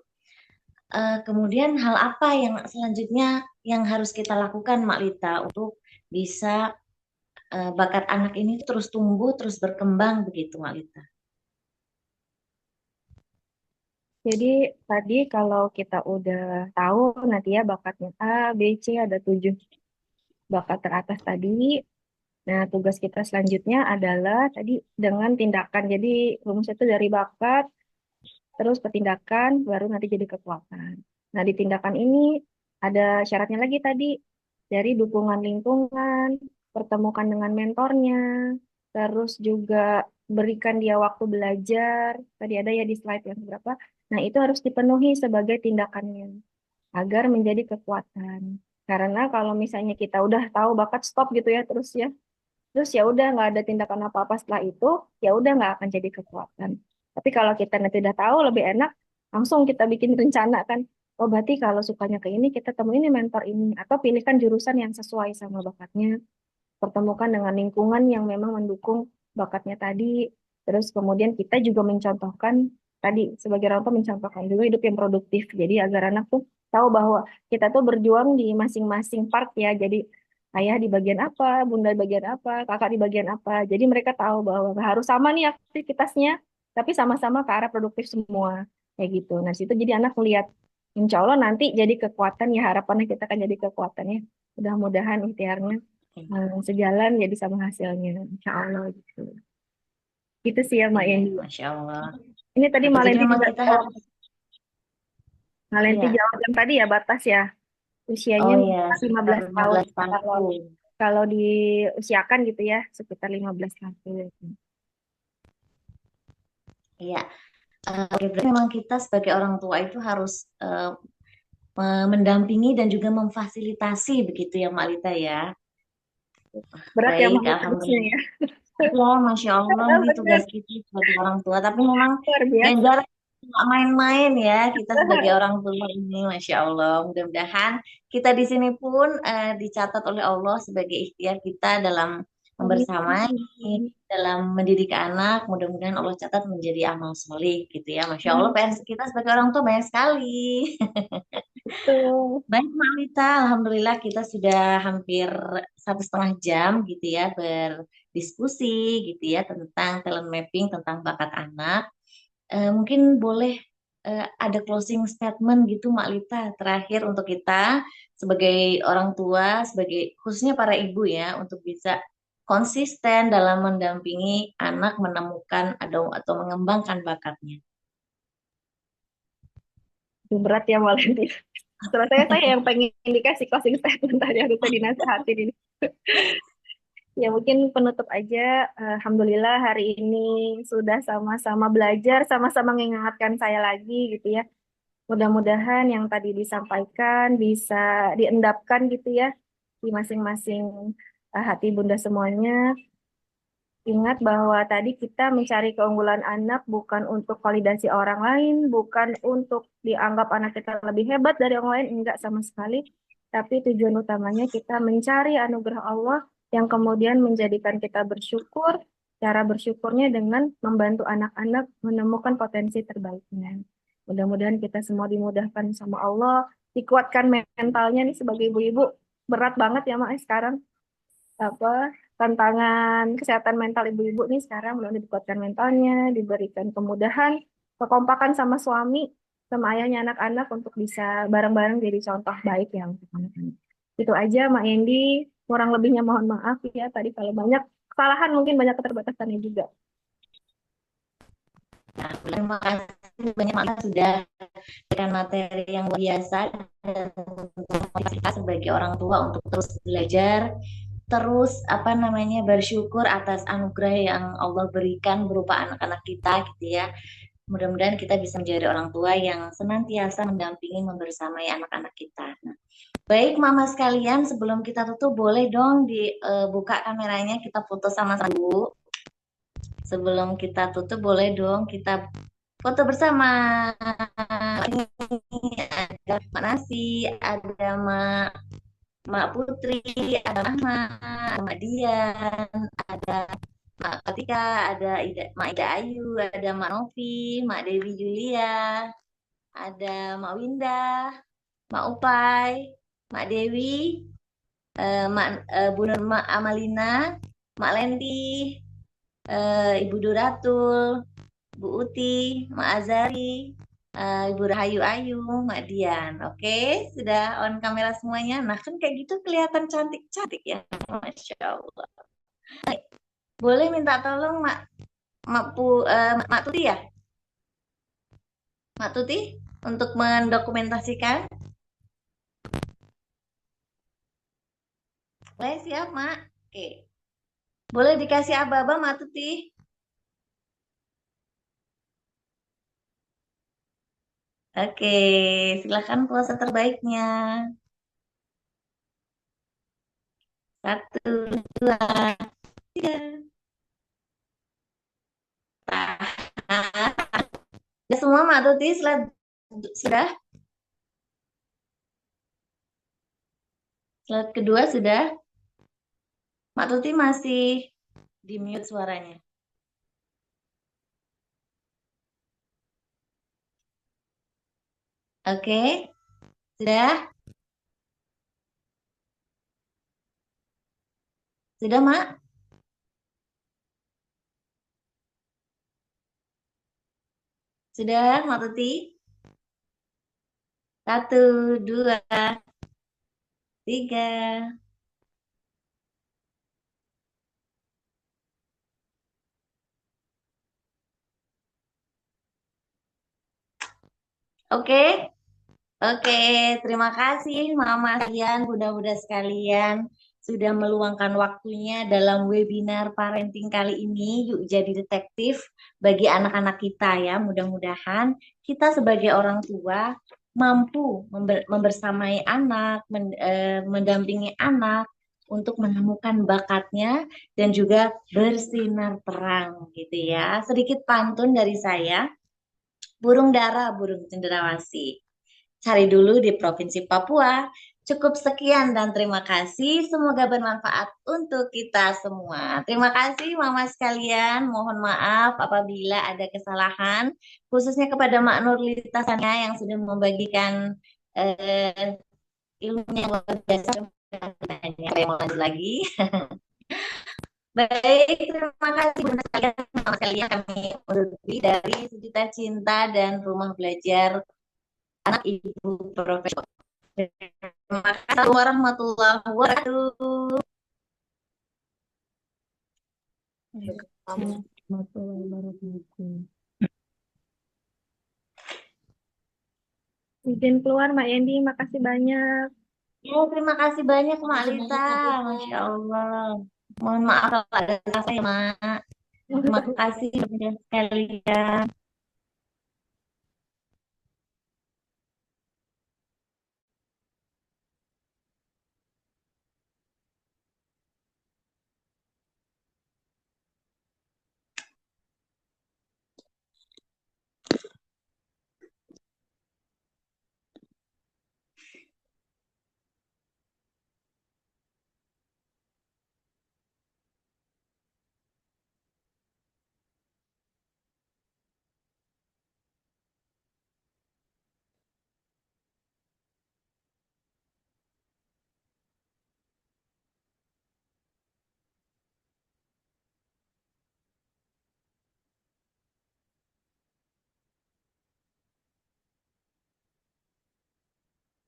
Kemudian hal apa yang selanjutnya yang harus kita lakukan Mak Lita untuk bisa bakat anak ini terus tumbuh, terus berkembang begitu Mak Lita. Jadi tadi kalau kita udah tahu nanti ya bakatnya A, B, C ada 7 bakat teratas tadi. Nah, tugas kita selanjutnya adalah tadi dengan tindakan. Jadi rumusnya itu dari bakat, terus ke tindakan, baru nanti jadi kekuatan. Nah, di tindakan ini ada syaratnya lagi tadi, dari dukungan lingkungan, pertemukan dengan mentornya, terus juga berikan dia waktu belajar. Tadi ada ya di slide yang berapa. Nah, itu harus dipenuhi sebagai tindakannya agar menjadi kekuatan. Karena kalau misalnya kita udah tahu bakat stop gitu ya terus ya, terus ya udah nggak ada tindakan apa-apa setelah itu, ya udah nggak akan jadi kekuatan. Tapi kalau kita nanti udah tahu lebih enak, langsung kita bikin rencana kan. Oh berarti kalau sukanya ke ini kita temuin nih mentor ini atau pilihkan jurusan yang sesuai sama bakatnya, pertemukan dengan lingkungan yang memang mendukung bakatnya tadi. Terus kemudian kita juga mencontohkan tadi sebagai orang tua mencontohkan juga hidup yang produktif. Jadi agar anak tuh tahu bahwa kita tuh berjuang di masing-masing part ya. Jadi ayah di bagian apa, bunda di bagian apa, kakak di bagian apa. Jadi mereka tahu bahwa nggak harus sama nih aktivitasnya, tapi sama-sama ke arah produktif semua. Kayak gitu. Nah, situ jadi anak melihat, insya Allah nanti jadi kekuatan ya, harapannya kita akan jadi kekuatan ya. Mudah-mudahan ikhtiarnya sejalan jadi sama hasilnya, insya Allah gitu. Itu sih ya Mbak Iya, Yendi. Masya Allah. Ini tadi Betul, jadi Malenti memang juga kita jawab. harus, Malenti iya, jawab yang tadi ya batas ya. Usianya oh ya, minimal sekitar 15 tahun. 15 Kalau tahun. kalau diusiakan gitu ya, sekitar 15 tahun. Iya, oke, berarti memang kita sebagai orang tua itu harus mendampingi dan juga memfasilitasi begitu ya Mbak Lita ya. Berat ya Baik, Mbak tugasnya Alhamdulillah. ya. Ya, Masya Allah, ini Benar, tugas kita sebagai orang tua. Tapi memang luar biasa. ganjaran nggak main-main ya kita sebagai orang tua ini, Masya Allah. Mudah-mudahan kita di sini pun dicatat oleh Allah sebagai ikhtiar kita dalam membersamai, Amin. dalam mendidik anak. Mudah-mudahan Allah catat menjadi amal solih gitu ya. Masya Allah, PR kita sebagai orang tua banyak sekali. Betul. Baik, Mbak Lita, Alhamdulillah kita sudah hampir 1,5 jam gitu ya berdiskusi gitu ya tentang talent mapping, tentang bakat anak. Mungkin boleh ada closing statement gitu Mbak Lita terakhir untuk kita sebagai orang tua, sebagai khususnya para ibu ya untuk bisa konsisten dalam mendampingi anak menemukan atau mengembangkan bakatnya. Itu berat ya Valentin. Setelah saya yang pengen dikasih closing statement tadi harusnya dinasehatin ini. Ya mungkin penutup aja. Alhamdulillah hari ini sudah sama-sama belajar, sama-sama mengingatkan saya lagi gitu ya. Mudah-mudahan yang tadi disampaikan bisa diendapkan gitu ya di masing-masing hati bunda semuanya. Ingat bahwa tadi kita mencari keunggulan anak bukan untuk validasi orang lain, bukan untuk dianggap anak kita lebih hebat dari orang lain, enggak sama sekali. Tapi tujuan utamanya kita mencari anugerah Allah yang kemudian menjadikan kita bersyukur. Cara bersyukurnya dengan membantu anak-anak menemukan potensi terbaiknya. Mudah-mudahan kita semua dimudahkan sama Allah, dikuatkan mentalnya nih sebagai ibu-ibu. Berat banget ya Mak sekarang apa tantangan kesehatan mental ibu-ibu nih sekarang belum dikuatkan mentalnya, diberikan kemudahan, kekompakan sama suami, sama ayahnya anak-anak untuk bisa bareng-bareng jadi contoh baik ya untuk anak-anak. Itu aja Mak Yendi, kurang lebihnya mohon maaf ya tadi kalau banyak kesalahan mungkin banyak keterbatasannya juga. Nah, terima kasih banyak Mbak Lita sudah memberikan materi yang luar biasa dan motivasi kita sebagai orang tua untuk terus belajar, terus apa namanya bersyukur atas anugerah yang Allah berikan berupa anak-anak kita gitu ya. Mudah-mudahan kita bisa menjadi orang tua yang senantiasa mendampingi membersamai anak-anak kita. Nah, baik mama sekalian, sebelum kita tutup boleh dong dibuka kameranya kita foto sama-sama Bu. Sebelum kita tutup boleh dong kita foto bersama. Ini ada Mak Nasi, ada Mak Putri, ada Mama, ada Mak Dian, ada Mak Katika, ada Mak Ida Ayu, ada Mak Novi, Mak Dewi Julia, ada Mak Winda, Mak Upai, Mak Dewi, Bu Nur Mak Amalina, Mak Lendi, Ibu Duratul, Bu Uti, Mak Azari, Ibu Rahayu Ayu, Mak Dian. Oke, sudah on kamera semuanya. Nah, kan kayak gitu kelihatan cantik-cantik ya. Masya Allah. Boleh minta tolong Mak Tuti ya? Mak Tuti untuk mendokumentasikan. Boleh siap, Mak. Oke. Boleh dikasih aba-aba Mak Tuti? Oke, silakan pose terbaiknya. 1, 2, 3. Tahan. Ya semua Mak Tuti sudah? Slide kedua sudah? Mak Tuti masih di mute suaranya. Oke, sudah? Sudah, Mak? Sudah, Mak Tuti? 1, 2, 3. Oke, oke. Terima kasih Mama sekalian, Bunda-bunda sekalian sudah meluangkan waktunya dalam webinar parenting kali ini. Yuk jadi detektif bagi anak-anak kita ya. Mudah-mudahan kita sebagai orang tua mampu membersamai anak, mendampingi anak untuk menemukan bakatnya dan juga bersinar terang gitu ya. Sedikit pantun dari saya. Burung dara, burung cenderawasih. Cari dulu di Provinsi Papua. Cukup sekian dan terima kasih. Semoga bermanfaat untuk kita semua. Terima kasih Mama sekalian. Mohon maaf apabila ada kesalahan. Khususnya kepada Mak Nurlita Sania yang sudah membagikan eh, ilmunya yang luar biasa. Ada yang mau lanjut lagi? Baik, terima kasih Bunda sekalian. Sama sekalian kami undur diri dari Sejuta Cinta dan Rumah Belajar Anak Ibu Profesor. Terima kasih. Assalamualaikum warahmatullahi wabarakatuh. Warahmatullahi wabarakatuh. Izin keluar Mbak Yendi, makasih banyak. Ya, terima kasih banyak Mak Lita. Masya Allah. Mohon maaf kalau ada salah ya, Mak. Terima kasih Bunda sekalian.